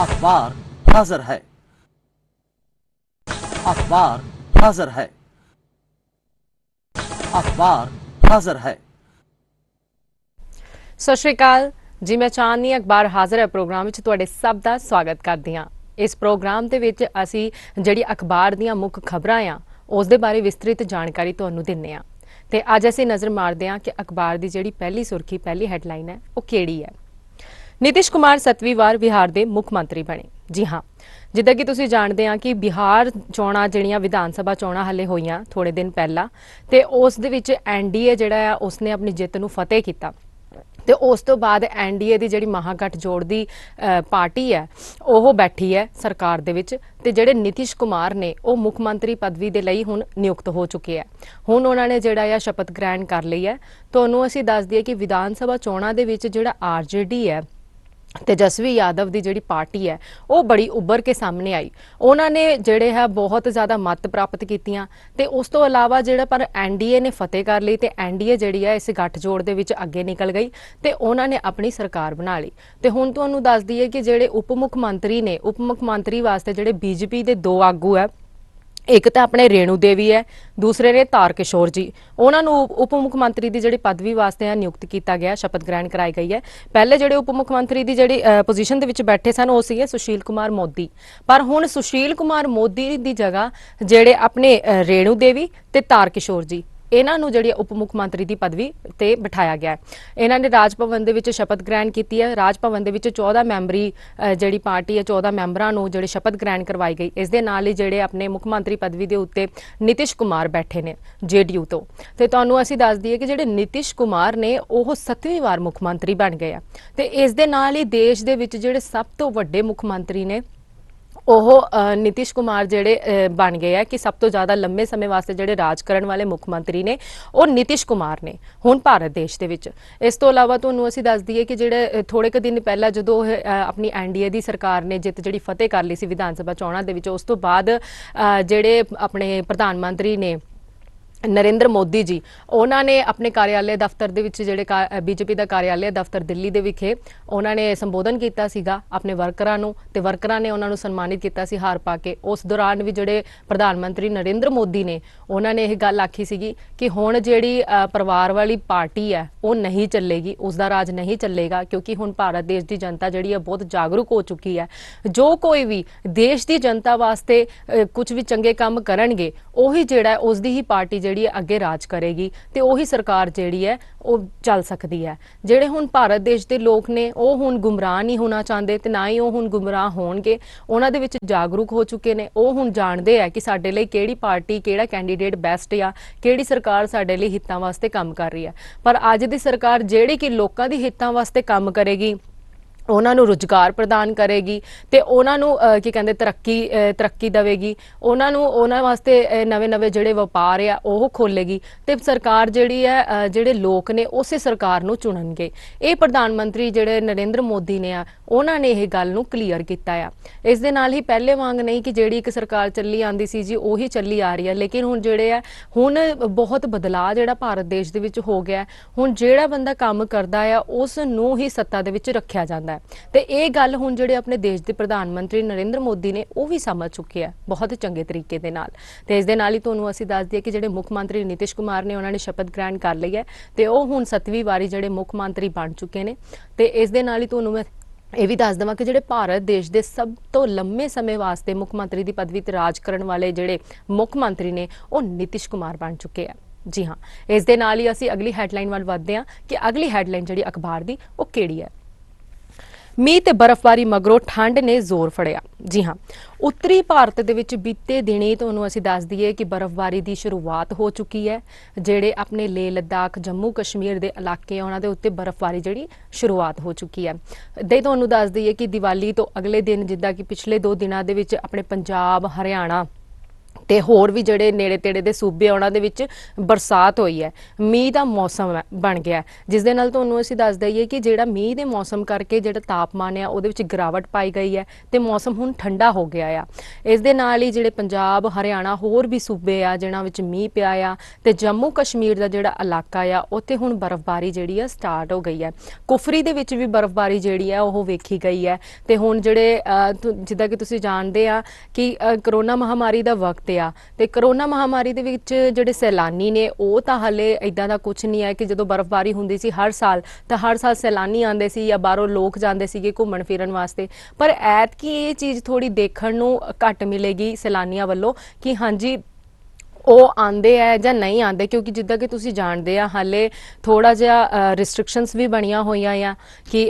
अखबार हाजिर है। अखबार हाजिर है। अखबार हाजिर है। सत श्री अकाल जी। मैं चांदनी अखबार हाजिर है प्रोग्राम में तुहाडे सब का स्वागत करदी हां। इस प्रोग्राम दे विच असीं जिहड़ी अखबार दीयां मुख खबरां आ उस दे बारे विस्तृत जानकारी तुहानूं दिंदे हां ते अज असीं नज़र मारदे हां कि अखबार दी जिहड़ी पहली सुर्खी पहली हैडलाइन है वो किहड़ी है। नीतीश कुमार 7वीं वार बिहार के मुख मंत्री बने। जी हाँ, जिद्दां कि तुसीं जानते हैं कि बिहार चोणां जिहड़ियां विधान सभा चोणां हले होईयां थोड़े दिन पहला ते उस दे विच NDA जिहड़ा आ उसने अपनी जित नूं फतेह कीता ते उस तो बाद NDA दी जिहड़ी महागठजोड़ दी पार्टी है ਉਹ बैठी है सरकार दे विच ते जिहड़े नीतीश कुमार ने ਉਹ मुख मंत्री पदवी दे लई हुण नियुक्त हो चुके हैं। हुण उन्हां ने जिहड़ा आ शपथ ग्रहण कर ਲਈ है। तुहानूं ਅਸੀਂ ਦੱਸ ਦਈਏ कि विधान सभा चोणां दे विच जिहड़ा RJD है तेजस्वी यादव की जिहड़ी पार्टी है वो बड़ी उभर के सामने आई। उन्होंने जिहड़े है बहुत ज़्यादा मत प्राप्त कीतियां ते उस तो अलावा जिहड़ा पर NDA ने फतेह कर ली ते NDA जिहड़ी है इस गठजोड़ दे विच अगे निकल गई ते उन्होंने अपनी सरकार बना ली। ते हुण तुहानूं दस दईए कि जिहड़े उप मुख मंत्री ने उप मुख मंत्री वास्ते जिहड़े BJP के दो आगू है, एक तो अपने रेणु देवी है, दूसरे ने तार किशोर जी। उन्होंने उप मुख मंत्री की जिहड़ी पदवी वास्ते नियुक्त किया गया, शपथ ग्रहण कराई गई है। पहले जिहड़े उप मुख मंत्री की जिहड़ी पोजीशन दे विच बैठे सन वो सीगे सुशील कुमार मोदी, पर हुण सुशील कुमार मोदी की जगह जिहड़े अपने रेणु देवी ते तार किशोर जी इन्हां नूं जिहड़ी उप मुख मंत्री की पदवी ते बिठाया गया है। इन्हां ने राज भवन दे विच शपथ ग्रहण की है। राज भवन दे विच 14 मैंबरी जिहड़ी पार्टी है 14 मैंबरां नूं जिहड़ी शपथ ग्रहण करवाई गई। इस दे नाल ही जिहड़े अपने मुख मंत्री पदवी के उत्ते नीतीश कुमार बैठे ने JDU तो ते तुहानूं असीं दस दईए कि जिहड़े नीतीश कुमार ने ਉਹ 7वीं वार मुख मंत्री बन गए हैं ते इस दे नाल ही देश दे विच जिहड़े सब तो वड्डे मुख मंत्री ने ਉਹ नीतीश कुमार जिहड़े बन गए है कि सब तो ज़्यादा लंबे समय वास्ते जिहड़े राज करन वाले मुख मंत्री ने ਉਹ नीतीश कुमार ने हुण भारत देश दे विच। इस तो इलावा तुहानूं असीं दस दईए कि जिहड़े थोड़े क दिन पहला जदों अपनी NDA दी सरकार ने जित जिहड़ी फतेह कर ली सी विधान सभा चोणां दे विच उस तो बाद जिहड़े अपने प्रधानमंत्री ने नरेंद्र मोदी जी उन्होंने अपने कार्यालय दफ्तर दे विच जिहड़े BJP का कार्यालय दफ्तर दिल्ली दे विखे उन्होंने संबोधन किया सीगा अपने वर्करां नूं ते वर्करां ने उन्होंने सम्मानित किया सी हार पा के। उस दौरान भी जिहड़े प्रधानमंत्री नरेंद्र मोदी ने उन्होंने यह गल आखी सीगी कि हुण जिहड़ी परिवार वाली पार्टी है वो नहीं चलेगी, उसका राज नहीं चलेगा क्योंकि हुण भारत देश की जनता जिहड़ी है बहुत जागरूक हो चुकी है। जो कोई भी देश की जनता वास्ते कुछ भी चंगे काम करनगे उही जिहड़ा उसकी ही पार्टी जिहड़ी अगे राज करेगी ते उही सरकार जिहड़ी है वो चल सकती है। जिहड़े हुण भारत देश के लोग ने वो हुण गुमराह नहीं होना चाहते ते ना ही वो हुण गुमराह होणगे। उन्हां दे विच जागरूक हो चुके ने, वो हुण जाणदे है कि साडे लई किहड़ी पार्टी किहड़ा कैंडीडेट बेस्ट आ, किहड़ी सरकार साडे लई हितां वास्ते काम कर रही है। पर अज दी सरकार जिहड़ी कि लोकां दी हितां वास्ते काम करेगी, उन्होंने रुजगार प्रदान करेगी ते उन्होंने की कहते तरक्की देगी, उन्होंने वास्ते नवे नवे जिहड़े व्यापार आ वो खोलेगी ते सरकार जिहड़ी है जिहड़े लोग ने उस सरकार नूं चुनणगे। ये प्रधानमंत्री जिहड़े नरेंद्र मोदी ने उन्होंने यह गल नूं क्लीयर किया है। इस दे नाल ही पहले वांग नहीं कि जिहड़ी एक सरकार चली आंदी सी जी उही चली आ रही है, लेकिन हुण जिहड़े है हुण बहुत बदलाव जिहड़ा भारत देश दे विच हो गया। हुण जिहड़ा बंदा काम करदा है उस नूं ही सत्ता दे विच रखिया जांदा है ते ये गल हुण जिहड़े अपने देश के प्रधानमंत्री नरेंद्र मोदी ने वो भी समझ चुके हैं बहुत चंगे तरीके दे नाल। ते इस दे नाल ही तुहानूं असीं दस दईए कि जिहड़े मुख मंत्री नीतीश कुमार ने उन्होंने शपथ ग्रहण कर ली है ते वो हुण 7वीं वारी जिहड़े मुख मंत्री बन चुके ने। ते इस दे नाल ही तुहानूं मैं ये भी दस देवां कि जिहड़े भारत देश के सब तो लंबे समय वास्ते मुख मंत्री की पदवी ते राज करन वाले जिहड़े मुख मंत्री ने वो नीतीश कुमार बन चुके हैं। जी हाँ, इस दे नाल ही असीं अगली हैडलाइन वाल वधदे हां कि अगली हैडलाइन जिहड़ी अखबार दी वो किहड़ी है। मीह ते बर्फबारी मगरों ठंड ने जोर फड़िया। जी हाँ, उत्तरी भारत दे विच बीते दिनी तुहानूं असीं दस दईए कि बर्फबारी की शुरुआत हो चुकी है। जिहड़े अपने लेह लद्दाख जम्मू कश्मीर के इलाके उन्हां दे उत्ते बर्फबारी जिहड़ी शुरुआत हो चुकी है। दे तुहानूं दस दईए कि दिवाली तो अगले दिन जिद्दां कि पिछले 2 दिनां दे विच अपने पंजाब हरियाणा ਤੇ ਹੋਰ ਵੀ ਜਿਹੜੇ ਨੇੜੇ ਤੇੜੇ ਦੇ ਸੂਬੇ ਆ ਉਹਨਾਂ ਦੇ ਵਿੱਚ ਬਰਸਾਤ ਹੋਈ ਹੈ, ਮੀਂਹ ਦਾ ਮੌਸਮ ਬਣ ਗਿਆ, ਜਿਸ ਦੇ ਨਾਲ ਤੁਹਾਨੂੰ ਅਸੀਂ ਦੱਸ ਦਈਏ ਕਿ ਜਿਹੜਾ ਮੀਂਹ ਦੇ ਮੌਸਮ ਕਰਕੇ ਜਿਹੜਾ ਤਾਪਮਾਨ ਆ ਉਹਦੇ ਵਿੱਚ ਗਿਰਾਵਟ ਪਾਈ ਗਈ ਹੈ ਤੇ ਮੌਸਮ ਹੁਣ ਠੰਡਾ ਹੋ ਗਿਆ ਆ। ਇਸ ਦੇ ਨਾਲ ਹੀ ਜਿਹੜੇ ਪੰਜਾਬ, ਹਰਿਆਣਾ, ਹੋਰ ਵੀ ਸੂਬੇ ਆ ਜਿਨ੍ਹਾਂ ਵਿੱਚ ਮੀਂਹ ਪਿਆ ਆ ਤੇ ਜੰਮੂ ਕਸ਼ਮੀਰ ਦਾ ਜਿਹੜਾ ਇਲਾਕਾ ਆ ਉੱਥੇ ਹੁਣ ਬਰਫ਼ਬਾਰੀ ਜਿਹੜੀ ਆ ਸਟਾਰਟ ਹੋ ਗਈ ਹੈ। ਕੁਫਰੀ ਦੇ ਵਿੱਚ ਵੀ ਬਰਫ਼ਬਾਰੀ ਜਿਹੜੀ ਆ ਉਹ ਵੇਖੀ ਗਈ ਹੈ। ਤੇ ਹੁਣ ਜਿਹੜੇ ਜਿੱਦਾਂ ਕਿ ਤੁਸੀਂ ਜਾਣਦੇ ਆ ਕਿ ਕਰੋਨਾ ਮਹਾਮਾਰੀ ਦਾ ਵਕਤ ਆ ਤੇ ਕਰੋਨਾ ਮਹਾਮਾਰੀ ਦੇ ਵਿੱਚ ਜਿਹੜੇ ਸੈਲਾਨੀ ਨੇ ਉਹ ਤਾਂ ਹਾਲੇ ਇਦਾਂ ਦਾ ਕੁਝ ਨਹੀਂ ਹੈ ਕਿ ਜਦੋਂ ਬਰਫ਼ਬਾਰੀ ਹੁੰਦੀ ਸੀ ਹਰ ਸਾਲ ਤਾਂ ਹਰ ਸਾਲ ਸੈਲਾਨੀ ਆਉਂਦੇ ਸੀ ਜਾਂ ਬਾਹਰੋਂ ਲੋਕ ਜਾਂਦੇ ਸੀਗੇ ਘੁੰਮਣ ਫਿਰਨ ਵਾਸਤੇ, ਪਰ ਐਤਕੀ ਇਹ ਚੀਜ਼ ਥੋੜੀ ਦੇਖਣ ਨੂੰ ਘੱਟ ਮਿਲੇਗੀ ਸੈਲਾਨੀਆਂ ਵੱਲੋਂ ਕਿ ਹਾਂਜੀ ਉਹ ਆਉਂਦੇ ਹੈ ਜਾਂ ਨਹੀਂ ਆਉਂਦੇ, ਕਿਉਂਕਿ ਜਿੱਦਾਂ ਕਿ ਤੁਸੀਂ ਜਾਣਦੇ ਆ ਹਾਲੇ ਥੋੜਾ ਜਿਹਾ ਰਿਸਟ੍ਰਿਕਸ਼ਨਸ ਵੀ ਬਣੀਆਂ ਹੋਈਆਂ ਆ ਕਿ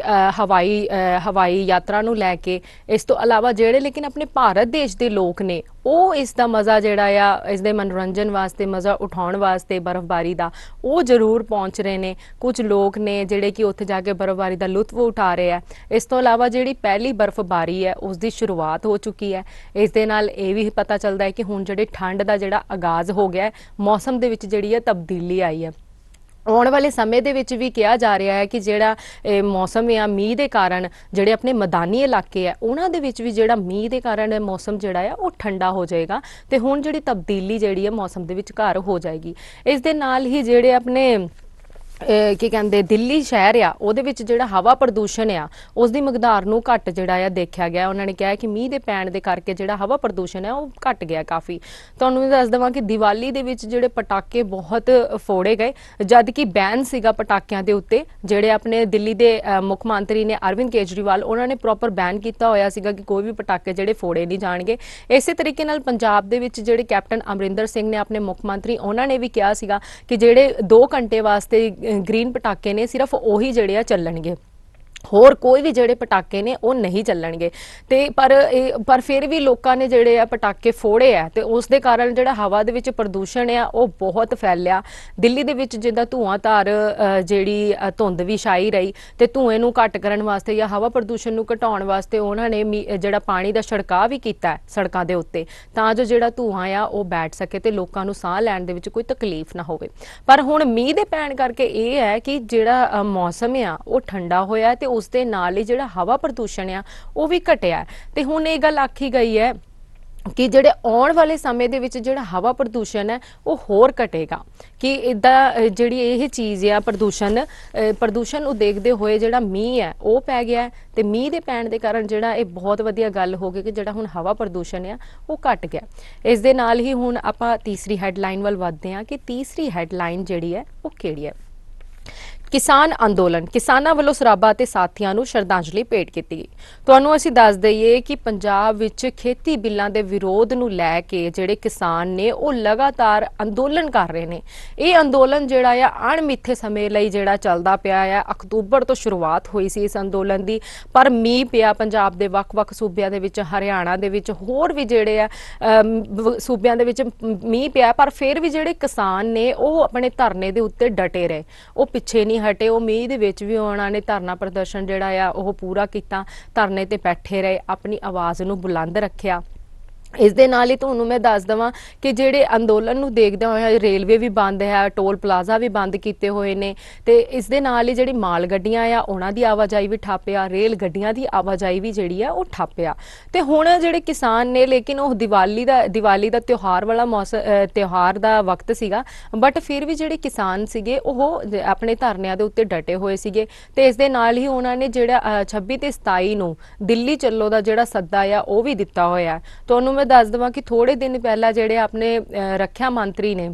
ਹਵਾਈ ਯਾਤਰਾ ਨੂੰ ਲੈ ਕੇ। ਇਸ ਤੋਂ ਇਲਾਵਾ ਜਿਹੜੇ ਲੇਕਿਨ ਆਪਣੇ ਭਾਰਤ ਦੇਸ਼ ਦੇ ਲੋਕ ਨੇ ਉਹ ਇਸ ਦਾ ਮਜ਼ਾ ਜਿਹੜਾ ਆ ਇਸ ਦੇ ਮਨੋਰੰਜਨ ਵਾਸਤੇ, ਮਜ਼ਾ ਉਠਾਉਣ ਵਾਸਤੇ ਬਰਫ਼ਬਾਰੀ ਦਾ ਉਹ ਜ਼ਰੂਰ ਪਹੁੰਚ ਰਹੇ ਨੇ। ਕੁਝ ਲੋਕ ਨੇ ਜਿਹੜੇ ਕਿ ਉੱਥੇ ਜਾ ਕੇ ਬਰਫ਼ਬਾਰੀ ਦਾ ਲੁਤਫ ਉਠਾ ਰਹੇ ਆ। ਇਸ ਤੋਂ ਇਲਾਵਾ ਜਿਹੜੀ ਪਹਿਲੀ ਬਰਫ਼ਬਾਰੀ ਹੈ ਉਸ ਦੀ ਸ਼ੁਰੂਆਤ ਹੋ ਚੁੱਕੀ ਹੈ। ਇਸ ਦੇ ਨਾਲ ਇਹ ਵੀ ਪਤਾ ਚੱਲਦਾ ਹੈ ਕਿ ਹੁਣ ਜਿਹੜੇ ਠੰਡ ਦਾ ਜਿਹੜਾ ਆਗਾਜ਼ ਹੋ ਗਿਆ, ਮੌਸਮ ਦੇ ਵਿੱਚ ਜਿਹੜੀ ਹੈ ਤਬਦੀਲੀ ਆਈ ਹੈ। ਆਉਣ ਵਾਲੇ ਸਮੇਂ ਦੇ ਵਿੱਚ ਵੀ ਕਿਹਾ ਜਾ ਰਿਹਾ ਹੈ ਕਿ ਜਿਹੜਾ ਮੌਸਮ ਆ ਮੀਂਹ ਦੇ ਕਾਰਨ ਜਿਹੜੇ ਆਪਣੇ ਮੈਦਾਨੀ ਇਲਾਕੇ ਆ ਉਹਨਾਂ ਦੇ ਵਿੱਚ ਵੀ ਜਿਹੜਾ ਮੀਂਹ ਦੇ ਕਾਰਨ ਮੌਸਮ ਜਿਹੜਾ ਆ ਉਹ ਠੰਡਾ ਹੋ ਜਾਏਗਾ ਤੇ ਹੁਣ ਜਿਹੜੀ ਤਬਦੀਲੀ ਜਿਹੜੀ ਹੈ ਮੌਸਮ ਦੇ ਵਿੱਚ ਘਰ ਹੋ ਜਾਏਗੀ। ਇਸ ਦੇ ਨਾਲ ਹੀ ਜਿਹੜੇ ਆਪਣੇ ਕੀ ਕਹਿੰਦੇ ਦਿੱਲੀ ਸ਼ਹਿਰ ਆ ਉਹਦੇ ਵਿੱਚ ਜਿਹੜਾ ਹਵਾ ਪ੍ਰਦੂਸ਼ਣ ਆ ਉਸ ਦੀ ਮਿਕਦਾਰ ਨੂੰ ਘੱਟ ਜਿਹੜਾ ਆ ਦੇਖਿਆ ਗਿਆ। ਉਹਨਾਂ ਨੇ ਕਿਹਾ ਕਿ ਮੀਂਹ ਦੇ ਪੈਣ ਦੇ ਕਰਕੇ ਜਿਹੜਾ ਹਵਾ ਪ੍ਰਦੂਸ਼ਣ ਹੈ ਉਹ ਘਟ ਗਿਆ ਕਾਫੀ। ਤੁਹਾਨੂੰ ਦੱਸ ਦੇਵਾਂ ਕਿ ਦੀਵਾਲੀ ਦੇ ਵਿੱਚ ਜਿਹੜੇ ਪਟਾਕੇ ਬਹੁਤ ਫੋੜੇ ਗਏ, ਜਦ ਕਿ ਬੈਨ ਸੀਗਾ ਪਟਾਕਿਆਂ ਦੇ ਉੱਤੇ। ਜਿਹੜੇ ਆਪਣੇ ਦਿੱਲੀ ਦੇ ਮੁੱਖ ਮੰਤਰੀ ਨੇ ਅਰਵਿੰਦ ਕੇਜਰੀਵਾਲ, ਉਹਨਾਂ ਨੇ ਪ੍ਰੋਪਰ ਬੈਨ ਕੀਤਾ ਹੋਇਆ ਸੀਗਾ ਕਿ ਕੋਈ ਵੀ ਪਟਾਕੇ ਜਿਹੜੇ ਫੋੜੇ ਨਹੀਂ ਜਾਣਗੇ। ਇਸੇ ਤਰੀਕੇ ਨਾਲ ਪੰਜਾਬ ਦੇ ਵਿੱਚ ਜਿਹੜੇ ਕੈਪਟਨ ਅਮਰਿੰਦਰ ਸਿੰਘ ਨੇ ਆਪਣੇ ਮੁੱਖ ਮੰਤਰੀ, ਉਹਨਾਂ ਨੇ ਵੀ ਕਿਹਾ ਸੀਗਾ ਕਿ ਜਿਹੜੇ 2 ਘੰਟੇ ਵਾਸਤੇ ਗ੍ਰੀਨ ਪਟਾਕੇ ਨੇ ਸਿਰਫ ਉਹੀ ਜਿਹੜੇ ਆ ਚੱਲਣਗੇ, ਹੋਰ ਕੋਈ ਵੀ ਜਿਹੜੇ ਪਟਾਕੇ ਨੇ ਉਹ ਨਹੀਂ ਚੱਲਣਗੇ। ਤੇ ਪਰ ਫਿਰ ਵੀ ਲੋਕਾਂ ਨੇ ਜਿਹੜੇ ਆ ਪਟਾਕੇ ਫੋੜੇ ਆ ਤੇ ਉਸ ਦੇ ਕਾਰਨ ਜਿਹੜਾ ਹਵਾ ਦੇ ਵਿੱਚ ਪ੍ਰਦੂਸ਼ਣ ਆ ਉਹ ਬਹੁਤ ਫੈਲਿਆ। ਦਿੱਲੀ ਦੇ ਵਿੱਚ ਜਿੱਦਾਂ ਧੂਆਂਧਾਰ ਜਿਹੜੀ ਧੁੰਦ ਵੀ ਛਾਈ ਰਹੀ ਤੇ ਧੂਏ ਨੂੰ ਘੱਟ ਕਰਨ ਵਾਸਤੇ ਜਾਂ ਹਵਾ ਪ੍ਰਦੂਸ਼ਣ ਨੂੰ ਘਟਾਉਣ ਵਾਸਤੇ ਉਹਨਾਂ ਨੇ ਜਿਹੜਾ ਪਾਣੀ ਦਾ ਛਿੜਕਾਅ ਵੀ ਕੀਤਾ ਸੜਕਾਂ ਦੇ ਉੱਤੇ, ਤਾਂ ਜੋ ਜਿਹੜਾ ਧੂਆਂ ਆ ਉਹ ਬੈਠ ਸਕੇ ਤੇ ਲੋਕਾਂ ਨੂੰ ਸਾਹ ਲੈਣ ਦੇ ਵਿੱਚ ਕੋਈ ਤਕਲੀਫ ਨਾ ਹੋਵੇ। ਪਰ ਹੁਣ ਮੀਂਹ ਦੇ ਪੈਣ ਕਰਕੇ ਇਹ ਹੈ ਕਿ ਜਿਹੜਾ ਮੌਸਮ ਆ ਉਹ ਠੰਡਾ ਹੋਇਆ ਤੇ ਉਸ ਦੇ ਨਾਲ ਹੀ ਜਿਹੜਾ ਹਵਾ ਪ੍ਰਦੂਸ਼ਣ ਆ ਉਹ ਵੀ ਘਟਿਆ। ਤੇ ਹੁਣ ਇਹ ਗੱਲ ਆਖੀ ਗਈ ਹੈ ਕਿ ਜਿਹੜੇ ਆਉਣ ਵਾਲੇ ਸਮੇਂ ਦੇ ਵਿੱਚ ਜਿਹੜਾ ਹਵਾ ਪ੍ਰਦੂਸ਼ਣ ਹੈ ਉਹ ਹੋਰ ਘਟੇਗਾ, ਕਿ ਇਦਾਂ ਜਿਹੜੀ ਇਹ ਚੀਜ਼ ਆ ਪ੍ਰਦੂਸ਼ਣ ਨੂੰ ਦੇਖਦੇ ਹੋਏ ਜਿਹੜਾ ਮੀਂਹ ਹੈ ਉਹ ਪੈ ਗਿਆ ਤੇ ਮੀਂਹ ਦੇ ਪੈਣ ਦੇ ਕਾਰਨ ਜਿਹੜਾ ਇਹ ਬਹੁਤ ਵਧੀਆ ਗੱਲ ਹੋ ਗਈ ਕਿ ਜਿਹੜਾ ਹੁਣ ਹਵਾ ਪ੍ਰਦੂਸ਼ਣ ਆ ਉਹ ਘਟ ਗਿਆ। ਇਸ ਦੇ ਨਾਲ ਹੀ ਹੁਣ ਆਪਾਂ ਤੀਸਰੀ ਹੈਡਲਾਈਨ ਵੱਲ ਵਧਦੇ ਹਾਂ ਕਿ ਤੀਸਰੀ ਹੈਡਲਾਈਨ ਜਿਹੜੀ ਹੈ ਉਹ ਕਿਹੜੀ ਹੈ। ਕਿਸਾਨ ਅੰਦੋਲਨ, ਕਿਸਾਨਾਂ ਵੱਲੋਂ ਸਰਾਭਾ ਅਤੇ ਸਾਥੀਆਂ ਨੂੰ ਸ਼ਰਧਾਂਜਲੀ ਭੇਟ ਕੀਤੀ ਗਈ। ਤੁਹਾਨੂੰ ਅਸੀਂ ਦੱਸ ਦਈਏ ਕਿ ਪੰਜਾਬ ਵਿੱਚ ਖੇਤੀ ਬਿੱਲਾਂ ਦੇ ਵਿਰੋਧ ਨੂੰ ਲੈ ਕੇ ਜਿਹੜੇ ਕਿਸਾਨ ਨੇ ਉਹ ਲਗਾਤਾਰ ਅੰਦੋਲਨ ਕਰ ਰਹੇ ਨੇ। ਇਹ ਅੰਦੋਲਨ ਜਿਹੜਾ ਆ ਅਣਮਿੱਥੇ ਸਮੇਂ ਲਈ ਜਿਹੜਾ ਚੱਲਦਾ ਪਿਆ ਆ। ਅਕਤੂਬਰ ਤੋਂ ਸ਼ੁਰੂਆਤ ਹੋਈ ਸੀ ਇਸ ਅੰਦੋਲਨ ਦੀ, ਪਰ ਮੀਂਹ ਪਿਆ ਪੰਜਾਬ ਦੇ ਵੱਖ-ਵੱਖ ਸੂਬਿਆਂ ਦੇ ਵਿੱਚ, ਹਰਿਆਣਾ ਦੇ ਵਿੱਚ, ਹੋਰ ਵੀ ਜਿਹੜੇ ਆ ਸੂਬਿਆਂ ਦੇ ਵਿੱਚ ਮੀਂਹ ਪਿਆ, ਪਰ ਫਿਰ ਵੀ ਜਿਹੜੇ ਕਿਸਾਨ ਨੇ ਉਹ ਆਪਣੇ ਧਰਨੇ ਦੇ ਉੱਤੇ ਡਟੇ ਰਹੇ, ਉਹ ਪਿੱਛੇ ਨਹੀਂ ਹਟੇ। ਉਹ ਮੀਂਹ ਦੇ ਵਿੱਚ ਵੀ ਉਹਨਾਂ ਨੇ ਧਰਨਾ ਪ੍ਰਦਰਸ਼ਨ ਜਿਹੜਾ ਆ ਉਹ ਪੂਰਾ ਕੀਤਾ, ਧਰਨੇ ਤੇ ਬੈਠੇ ਰਹੇ, ਆਪਣੀ ਆਵਾਜ਼ ਨੂੰ ਬੁਲੰਦ ਰੱਖਿਆ। ਇਸ ਦੇ ਨਾਲ ਹੀ ਤੁਹਾਨੂੰ ਮੈਂ ਦੱਸ ਦੇਵਾਂ ਕਿ ਜਿਹੜੇ ਅੰਦੋਲਨ ਨੂੰ ਦੇਖਦੇ ਹੋਏ ਰੇਲਵੇ ਵੀ ਬੰਦ ਹੈ, ਟੋਲ ਪਲਾਜ਼ਾ ਵੀ ਬੰਦ ਕੀਤੇ ਹੋਏ ਨੇ ਤੇ ਇਸ ਦੇ ਨਾਲ ਹੀ ਜਿਹੜੀ ਮਾਲ ਗੱਡੀਆਂ ਆ ਉਹਨਾਂ ਦੀ ਆਵਾਜਾਈ ਵੀ ਠੱਪ ਆ, ਰੇਲ ਗੱਡੀਆਂ ਦੀ ਆਵਾਜਾਈ ਵੀ ਜਿਹੜੀ ਆ ਉਹ ਠੱਪ ਆ। ਤੇ ਹੁਣ ਜਿਹੜੇ ਕਿਸਾਨ ਨੇ, ਲੇਕਿਨ ਉਹ ਦੀਵਾਲੀ ਦਾ ਤਿਉਹਾਰ ਵਾਲਾ ਤਿਉਹਾਰ ਦਾ ਵਕਤ ਸੀਗਾ, ਬਟ ਫਿਰ ਵੀ ਜਿਹੜੇ ਕਿਸਾਨ ਸੀਗੇ ਉਹ ਆਪਣੇ ਧਰਨਿਆਂ ਦੇ ਉੱਤੇ ਡਟੇ ਹੋਏ ਸੀਗੇ। ਤੇ ਇਸ ਦੇ ਨਾਲ ਹੀ ਉਹਨਾਂ ਨੇ ਜਿਹੜਾ 26 ਤੇ 27 ਨੂੰ ਦਿੱਲੀ ਚੱਲੋ ਦਾ ਜਿਹੜਾ ਸੱਦਾ ਆ ਉਹ ਵੀ ਦਿੱਤਾ ਹੋਇਆ। ਤੁਹਾਨੂੰ ਮੈਂ ਦੱਸ ਦੇਵਾਂ ਕਿ ਥੋੜੇ ਦਿਨ ਪਹਿਲਾਂ ਜਿਹੜੇ ਆਪਣੇ ਰੱਖਿਆ ਮੰਤਰੀ ਨੇ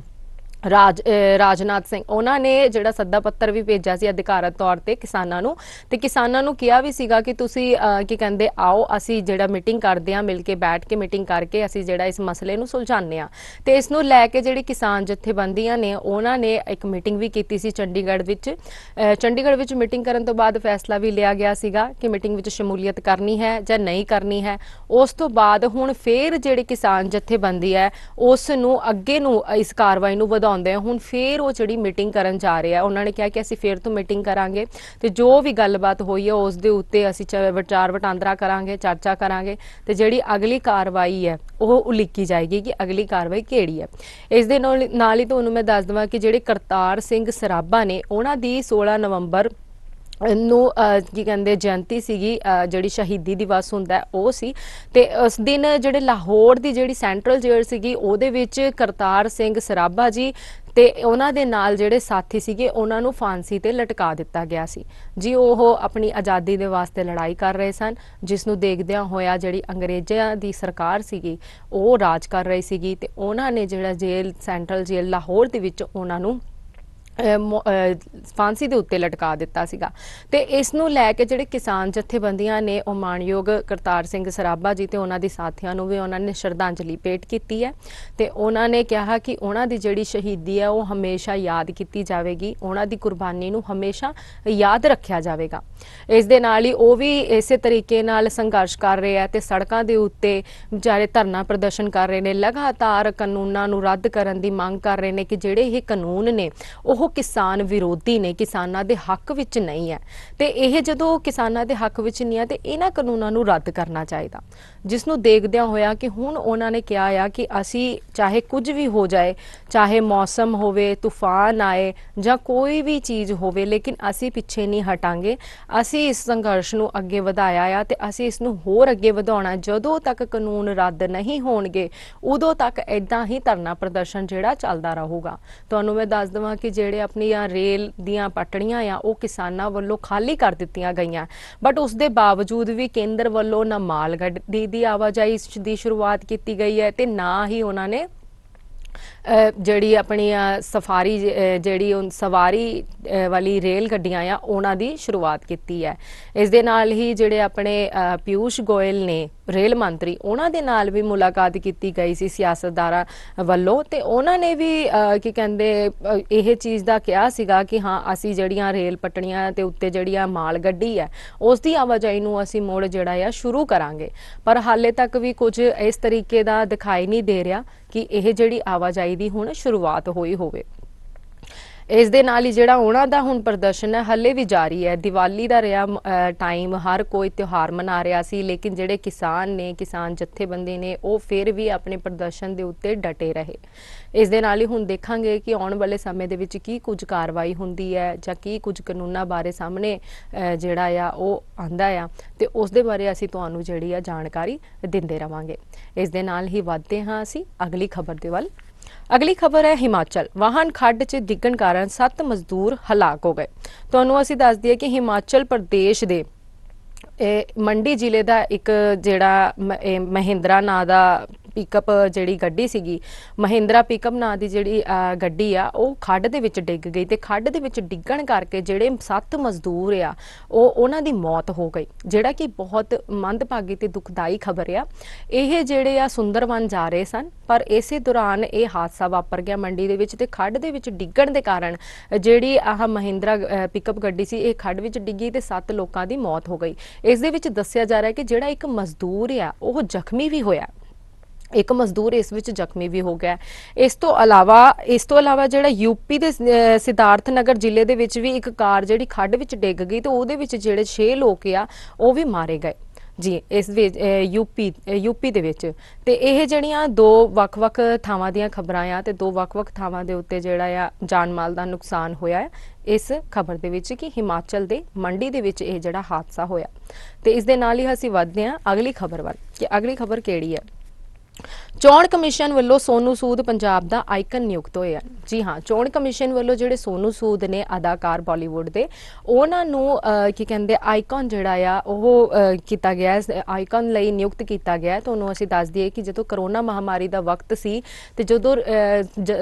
ਰਾਜਨਾਥ ਸਿੰਘ, ਉਹਨਾਂ ਨੇ ਜਿਹੜਾ ਸੱਦਾ ਪੱਤਰ ਵੀ ਭੇਜਿਆ ਸੀ ਅਧਿਕਾਰਤ ਤੌਰ ਤੇ ਕਿਸਾਨਾਂ ਨੂੰ, ਤੇ ਕਿਸਾਨਾਂ ਨੂੰ ਕਿਹਾ ਵੀ ਸੀਗਾ ਕਿ ਤੁਸੀਂ ਕੀ ਕਹਿੰਦੇ ਆਓ ਅਸੀਂ ਜਿਹੜਾ ਮੀਟਿੰਗ ਕਰਦੇ ਹਾਂ, ਮਿਲ ਕੇ ਬੈਠ ਕੇ ਮੀਟਿੰਗ ਕਰਕੇ ਅਸੀਂ ਜਿਹੜਾ ਇਸ ਮਸਲੇ ਨੂੰ ਸੁਲਝਾਉਂਦੇ ਹਾਂ। ਤੇ ਇਸ ਨੂੰ ਲੈ ਕੇ ਜਿਹੜੀ ਕਿਸਾਨ ਜਥੇਬੰਦੀਆਂ ਨੇ ਉਹਨਾਂ ਨੇ ਇੱਕ ਮੀਟਿੰਗ ਵੀ ਕੀਤੀ ਸੀ ਚੰਡੀਗੜ੍ਹ ਵਿੱਚ। ਮੀਟਿੰਗ ਕਰਨ ਤੋਂ ਬਾਅਦ ਫੈਸਲਾ ਵੀ ਲਿਆ ਗਿਆ ਸੀਗਾ ਕਿ ਮੀਟਿੰਗ ਵਿੱਚ ਸ਼ਮੂਲੀਅਤ ਕਰਨੀ ਹੈ ਜਾਂ ਨਹੀਂ ਕਰਨੀ ਹੈ। ਉਸ ਤੋਂ ਬਾਅਦ ਹੁਣ ਫੇਰ ਜਿਹੜੀ ਕਿਸਾਨ ਜਥੇਬੰਦੀ ਹੈ ਉਸ ਨੂੰ ਅੱਗੇ ਨੂੰ ਇਸ ਕਾਰਵਾਈ ਨੂੰ ਵਧਾਉਂਦੇ ਆ ਹੁਣ ਫੇਰ ਉਹ ਜਿਹੜੀ ਮੀਟਿੰਗ ਕਰਨ ਜਾ ਰਹੇ ਆ ਉਹਨਾਂ ਨੇ ਕਿਹਾ ਕਿ ਅਸੀਂ ਫੇਰ ਤੋਂ ਮੀਟਿੰਗ ਕਰਾਂਗੇ ਤੇ ਜੋ ਵੀ ਗੱਲਬਾਤ ਹੋਈ ਹੈ ਉਸ ਦੇ ਉੱਤੇ ਅਸੀਂ ਵਿਚਾਰ ਵਟਾਂਦਰਾ ਕਰਾਂਗੇ, ਚਰਚਾ ਕਰਾਂਗੇ ਤੇ ਜਿਹੜੀ ਅਗਲੀ ਕਾਰਵਾਈ ਹੈ ਉਹ ਉਲੀਕੀ ਜਾਏਗੀ ਕਿ ਅਗਲੀ ਕਾਰਵਾਈ ਕਿਹੜੀ ਹੈ। ਇਸ ਦੇ ਨਾਲ ਹੀ ਤੁਹਾਨੂੰ ਮੈਂ ਦੱਸ ਦੇਵਾਂ ਕਿ ਜਿਹੜੇ ਕਰਤਾਰ ਸਿੰਘ ਸਰਾਭਾ ਨੇ ਉਹਨਾਂ ਦੀ 16 ਨਵੰਬਰ ਨੂੰ ਕੀ ਕਹਿੰਦੇ ਜਯੰਤੀ ਸੀਗੀ, ਜਿਹੜੀ ਸ਼ਹੀਦੀ ਦਿਵਸ ਹੁੰਦਾ ਉਹ ਸੀ ਤੇ ਉਸ ਦਿਨ ਜਿਹੜੇ ਲਾਹੌਰ ਦੀ ਜਿਹੜੀ ਸੈਂਟਰਲ ਜੇਲ੍ਹ ਸੀਗੀ ਉਹਦੇ ਵਿੱਚ ਕਰਤਾਰ ਸਿੰਘ ਸਰਾਭਾ ਜੀ ਤੇ ਉਹਨਾਂ ਦੇ ਨਾਲ ਜਿਹੜੇ ਸਾਥੀ ਸੀਗੇ ਉਹਨਾਂ ਨੂੰ ਫਾਂਸੀ ਤੇ ਲਟਕਾ ਦਿੱਤਾ ਗਿਆ ਸੀ ਜੀ। ਉਹ ਆਪਣੀ ਆਜ਼ਾਦੀ ਦੇ ਵਾਸਤੇ ਲੜਾਈ ਕਰ ਰਹੇ ਸਨ, ਜਿਸ ਨੂੰ ਦੇਖਦਿਆਂ ਹੋਇਆ ਜਿਹੜੀ ਅੰਗਰੇਜ਼ਾਂ ਦੀ ਸਰਕਾਰ ਸੀਗੀ ਉਹ ਰਾਜ ਕਰ ਰਹੀ ਸੀਗੀ ਤੇ ਉਹਨਾਂ ਨੇ ਜਿਹੜਾ ਜੇਲ੍ਹ ਸੈਂਟਰਲ ਜੇਲ੍ਹ ਲਾਹੌਰ ਦੇ ਵਿੱਚ ਉਹਨਾਂ ਨੂੰ ਫਾਂਸੀ ਦੇ ਉੱਤੇ ਲਟਕਾ ਦਿੱਤਾ ਸੀਗਾ। ਤੇ ਇਸ ਨੂੰ ਲੈ ਕੇ ਜਿਹੜੇ ਕਿਸਾਨ ਜਥੇਬੰਦੀਆਂ ਨੇ ਉਹ ਮਾਣਯੋਗ ਕਰਤਾਰ ਸਿੰਘ ਸਰਾਭਾ ਜੀ ਤੇ ਉਹਨਾਂ ਦੇ ਸਾਥੀਆਂ ਨੂੰ ਵੀ ਉਹਨਾਂ ਨੇ ਸ਼ਰਧਾਂਜਲੀ ਭੇਟ ਕੀਤੀ ਹੈ ਤੇ ਉਹਨਾਂ ਨੇ ਕਿਹਾ ਕਿ ਉਹਨਾਂ ਦੀ ਜਿਹੜੀ ਸ਼ਹੀਦੀ ਹੈ ਉਹ ਹਮੇਸ਼ਾ ਯਾਦ ਕੀਤੀ ਜਾਵੇਗੀ, ਉਹਨਾਂ ਦੀ ਕੁਰਬਾਨੀ ਨੂੰ ਹਮੇਸ਼ਾ ਯਾਦ ਰੱਖਿਆ ਜਾਵੇਗਾ। ਇਸ ਦੇ ਨਾਲ ਹੀ ਉਹ ਵੀ ਇਸੇ ਤਰੀਕੇ ਨਾਲ ਸੰਘਰਸ਼ ਕਰ ਰਹੇ ਆ ਤੇ ਸੜਕਾਂ ਦੇ ਉੱਤੇ ਵਿਚਾਰੇ ਧਰਨਾ ਪ੍ਰਦਰਸ਼ਨ ਕਰ ਰਹੇ ਨੇ, ਲਗਾਤਾਰ ਕਾਨੂੰਨਾਂ ਨੂੰ ਰੱਦ ਕਰਨ ਦੀ ਮੰਗ ਕਰ ਰਹੇ ਨੇ ਕਿ ਜਿਹੜੇ ਇਹ ਕਾਨੂੰਨ ਨੇ ਉਹ ਕਿਸਾਨ ਵਿਰੋਧੀ ਨੇ, ਕਿਸਾਨਾਂ ਦੇ ਹੱਕ ਵਿੱਚ ਨਹੀਂ ਹੈ ਤੇ ਇਹ ਜਦੋਂ ਕਿਸਾਨਾਂ ਦੇ ਹੱਕ ਵਿੱਚ ਨਹੀਂ ਹੈ ਤੇ ਇਹਨਾਂ ਕਾਨੂੰਨਾਂ ਨੂੰ ਰੱਦ ਕਰਨਾ ਚਾਹੀਦਾ। ਜਿਸ ਨੂੰ ਦੇਖਦਿਆਂ ਹੋਇਆ ਕਿ ਹੁਣ ਉਹਨਾਂ ਨੇ ਕਿਹਾ ਆ ਕਿ ਅਸੀਂ ਚਾਹੇ ਕੁਝ ਵੀ ਹੋ ਜਾਏ, ਚਾਹੇ ਮੌਸਮ ਹੋਵੇ, ਤੂਫਾਨ ਆਏ ਜਾਂ ਕੋਈ ਵੀ ਚੀਜ਼ ਹੋਵੇ, ਲੇਕਿਨ ਅਸੀਂ ਪਿੱਛੇ ਨਹੀਂ ਹਟਾਂਗੇ। ਅਸੀਂ ਇਸ ਸੰਘਰਸ਼ ਨੂੰ ਅੱਗੇ ਵਧਾਇਆ ਆ ਤੇ ਅਸੀਂ ਇਸ ਨੂੰ ਹੋਰ ਅੱਗੇ ਵਧਾਉਣਾ। ਜਦੋਂ ਤੱਕ ਕਾਨੂੰਨ ਰੱਦ ਨਹੀਂ ਹੋਣਗੇ ਉਦੋਂ ਤੱਕ ਇਦਾਂ ਹੀ ਧਰਨਾ ਪ੍ਰਦਰਸ਼ਨ ਜਿਹੜਾ ਚੱਲਦਾ ਰਹੂਗਾ। ਤੁਹਾਨੂੰ ਮੈਂ ਦੱਸ ਦੇਵਾਂ ਕਿ ਜਿਹੜੇ ਆਪਣੀਆਂ ਰੇਲ ਦੀਆਂ ਪਟੜੀਆਂ ਆ ਉਹ ਕਿਸਾਨਾਂ ਵੱਲੋਂ ਖਾਲੀ ਕਰ ਦਿੱਤੀਆਂ ਗਈਆਂ, ਬਟ ਉਸ ਦੇ ਬਾਵਜੂਦ ਵੀ ਕੇਂਦਰ ਵੱਲੋਂ ਨਾ ਮਾਲ ਗੱਡੀ ਦੀ ਆਵਾਜਾਈ ਦੀ ਸ਼ੁਰੂਆਤ ਕੀਤੀ ਗਈ ਹੈ ਤੇ ਨਾ ਹੀ ਉਹਨਾਂ ਨੇ ਜਿਹੜੀ ਆਪਣੀ ਸਫਾਰੀ ਜਿਹੜੀ ਸਵਾਰੀ ਵਾਲੀ ਰੇਲ ਗੱਡੀਆਂ ਆ ਉਹਨਾਂ ਦੀ ਸ਼ੁਰੂਆਤ ਕੀਤੀ ਹੈ। ਇਸ ਦੇ ਨਾਲ ਹੀ ਜਿਹੜੇ ਆਪਣੇ ਪਿਊਸ਼ ਗੋਇਲ ਨੇ ਰੇਲ ਮੰਤਰੀ, ਉਹਨਾਂ ਦੇ ਨਾਲ ਵੀ ਮੁਲਾਕਾਤ ਕੀਤੀ ਗਈ ਸੀ ਸਿਆਸਤਦਾਰਾਂ ਵੱਲੋਂ ਤੇ ਉਹਨਾਂ ਨੇ ਵੀ ਕੀ ਕਹਿੰਦੇ ਇਹ ਚੀਜ਼ ਦਾ ਕਿਹਾ ਸੀਗਾ ਕਿ ਹਾਂ ਅਸੀਂ ਜਿਹੜੀਆਂ ਰੇਲ ਪਟੜੀਆਂ ਤੇ ਉੱਤੇ ਜਿਹੜੀਆਂ ਮਾਲ ਗੱਡੀ ਹੈ ਉਸ ਦੀ ਆਵਾਜਾਈ ਨੂੰ ਅਸੀਂ ਮੁੜ ਜਿਹੜਾ ਆ ਸ਼ੁਰੂ ਕਰਾਂਗੇ, ਪਰ ਹਾਲੇ ਤੱਕ ਵੀ ਕੁਝ ਇਸ ਤਰੀਕੇ ਦਾ ਦਿਖਾਈ ਨਹੀਂ ਦੇ ਰਿਹਾ ਕਿ ਇਹ ਜਿਹੜੀ ਆਵਾਜਾਈ ਦੀ ਹੁਣ ਸ਼ੁਰੂਆਤ ਹੋਈ ਹੋਵੇ। ਇਸ ਦੇ ਨਾਲ ਹੀ ਜਿਹੜਾ ਉਹਨਾਂ ਦਾ ਹੁਣ ਪ੍ਰਦਰਸ਼ਨ ਹੈ ਹੱਲੇ ਵੀ ਜਾਰੀ ਹੈ। ਦੀਵਾਲੀ ਦਾ ਰਿਹਾ ਟਾਈਮ, ਹਰ ਕੋਈ ਤਿਉਹਾਰ ਮਨਾ ਰਿਹਾ ਸੀ, ਲੇਕਿਨ ਜਿਹੜੇ ਕਿਸਾਨ ਨੇ, ਕਿਸਾਨ ਜਥੇਬੰਦੀ ਨੇ ਉਹ ਫਿਰ ਵੀ ਆਪਣੇ ਪ੍ਰਦਰਸ਼ਨ ਦੇ ਉੱਤੇ ਡਟੇ ਰਹੇ। ਇਸ ਦੇ ਨਾਲ ਹੀ ਹੁਣ ਦੇਖਾਂਗੇ ਕਿ ਆਉਣ ਵਾਲੇ ਸਮੇਂ ਦੇ ਵਿੱਚ ਕੀ ਕੁਝ ਕਾਰਵਾਈ ਹੁੰਦੀ ਹੈ ਜਾਂ ਕੀ ਕੁਝ ਕਾਨੂੰਨਾਂ ਬਾਰੇ ਸਾਹਮਣੇ ਜਿਹੜਾ ਆ ਉਹ ਆਂਦਾ ਆ ਤੇ ਉਸ ਦੇ ਬਾਰੇ ਅਸੀਂ ਤੁਹਾਨੂੰ ਜਿਹੜੀ ਆ ਜਾਣਕਾਰੀ ਦਿੰਦੇ ਰਵਾਂਗੇ। ਇਸ ਦੇ ਨਾਲ ਹੀ ਵੱਧਦੇ ਹਾਂ ਅਸੀਂ ਅਗਲੀ ਖਬਰ ਦੇ ਵੱਲ। ਅਗਲੀ ਖਬਰ ਹੈ ਹਿਮਾਚਲ। ਵਾਹਨ ਖੱਡ 'ਚ ਡਿੱਗਣ ਕਾਰਨ 7 ਮਜ਼ਦੂਰ ਹਲਾਕ ਹੋ ਗਏ। ਤੁਹਾਨੂੰ ਅਸੀਂ ਦੱਸ ਦਈਏ ਕਿ ਹਿਮਾਚਲ ਪ੍ਰਦੇਸ਼ ਦੇ ਮੰਡੀ ਜ਼ਿਲ੍ਹੇ ਦਾ ਇੱਕ ਜਿਹੜਾ ਮਹਿੰਦਰਾ ਨਾਂ ਦਾ ਪਿਕਅਪ ਜਿਹੜੀ ਗੱਡੀ ਸੀਗੀ, ਮਹਿੰਦਰਾ ਪਿਕਅਪ ਨਾਂ ਦੀ ਜਿਹੜੀ ਗੱਡੀ ਆ ਉਹ ਖੱਡ ਦੇ ਵਿੱਚ ਡਿੱਗ ਗਈ ਤੇ ਖੱਡ ਦੇ ਵਿੱਚ ਡਿੱਗਣ ਕਰਕੇ ਜਿਹੜੇ 7 ਮਜ਼ਦੂਰ ਆ ਉਹਨਾਂ ਦੀ ਮੌਤ ਹੋ ਗਈ, ਜਿਹੜਾ ਕਿ ਬਹੁਤ ਮੰਦਭਾਗੀ ਤੇ ਦੁਖਦਾਈ ਖਬਰ ਆ। ਇਹ ਜਿਹੜੇ ਆ ਸੁੰਦਰਬਨ ਜਾ ਰਹੇ ਸਨ, ਪਰ ਇਸੇ ਦੌਰਾਨ ਇਹ ਹਾਦਸਾ ਵਾਪਰ ਗਿਆ ਮੰਡੀ ਦੇ ਵਿੱਚ ਤੇ ਖੱਡ ਦੇ ਵਿੱਚ ਡਿੱਗਣ ਦੇ ਕਾਰਨ ਜਿਹੜੀ ਆਹ ਮਹਿੰਦਰਾ ਪਿਕਅਪ ਗੱਡੀ ਸੀ ਇਹ ਖੱਡ ਵਿੱਚ ਡਿੱਗੀ ਤੇ 7 ਲੋਕਾਂ ਦੀ ਮੌਤ ਹੋ ਗਈ। ਇਸ ਦੇ ਵਿੱਚ ਦੱਸਿਆ ਜਾ ਰਿਹਾ ਕਿ ਜਿਹੜਾ ਇੱਕ ਮਜ਼ਦੂਰ ਆ ਉਹ ਜ਼ਖਮੀ ਵੀ ਹੋਇਆ, ਇੱਕ ਮਜ਼ਦੂਰ ਇਸ ਵਿੱਚ ਜ਼ਖਮੀ ਵੀ ਹੋ ਗਿਆ। ਇਸ ਤੋਂ ਇਲਾਵਾ ਜਿਹੜਾ ਯੂਪੀ ਦੇ ਸਿਧਾਰਥ ਨਗਰ ਜ਼ਿਲ੍ਹੇ ਦੇ ਵਿੱਚ ਵੀ ਇੱਕ ਕਾਰ ਜਿਹੜੀ ਖੱਡ ਵਿੱਚ ਡਿੱਗ ਗਈ ਤੇ ਉਹਦੇ ਵਿੱਚ ਜਿਹੜੇ 6 ਲੋਕ ਆ ਉਹ ਵੀ ਮਾਰੇ ਗਏ ਜੀ, ਇਸ ਵਿੱਚ ਯੂਪੀ ਦੇ ਵਿੱਚ। ਤੇ ਇਹ ਜਿਹੜੀਆਂ ਦੋ ਵੱਖ-ਵੱਖ ਥਾਵਾਂ ਦੀਆਂ ਖਬਰਾਂ ਆ ਤੇ ਦੋ ਵੱਖ-ਵੱਖ ਥਾਵਾਂ ਦੇ ਉੱਤੇ ਜਿਹੜਾ ਆ ਜਾਨ ਮਾਲ ਦਾ ਨੁਕਸਾਨ ਹੋਇਆ ਹੈ ਇਸ ਖਬਰ ਦੇ ਵਿੱਚ ਕਿ ਹਿਮਾਚਲ ਦੇ ਮੰਡੀ ਦੇ ਵਿੱਚ ਇਹ ਜਿਹੜਾ ਹਾਦਸਾ ਹੋਇਆ। ਤੇ ਇਸ ਦੇ ਨਾਲ ਹੀ ਅਸੀਂ ਵੱਧਦੇ ਹਾਂ ਅਗਲੀ ਖਬਰ ਵੱਲ ਕਿ ਅਗਲੀ ਖਬਰ ਕਿਹੜੀ ਹੈ। ਚੋਣ ਕਮਿਸ਼ਨ ਵੱਲੋਂ ਸੋਨੂ ਸੂਦ ਪੰਜਾਬ ਦਾ ਆਈਕਨ ਨਿਯੁਕਤ ਹੋਏ ਹਨ। ਜੀ ਹਾਂ, ਚੋਣ ਕਮਿਸ਼ਨ ਵੱਲੋਂ ਜਿਹੜੇ ਸੋਨੂ ਸੂਦ ਨੇ ਅਦਾਕਾਰ ਬਾਲੀਵੁੱਡ ਦੇ, ਉਹਨਾਂ ਨੂੰ ਕੀ ਕਹਿੰਦੇ ਆਈਕਨ ਜਿਹੜਾ ਆ ਉਹ ਕੀਤਾ ਗਿਆ, ਆਈਕਨ ਲਈ ਨਿਯੁਕਤ ਕੀਤਾ ਗਿਆ। ਤੁਹਾਨੂੰ ਅਸੀਂ ਦੱਸ ਦਈਏ ਕਿ ਜਦੋਂ ਕਰੋਨਾ ਮਹਾਮਾਰੀ ਦਾ ਵਕਤ ਸੀ ਤੇ ਜਦੋਂ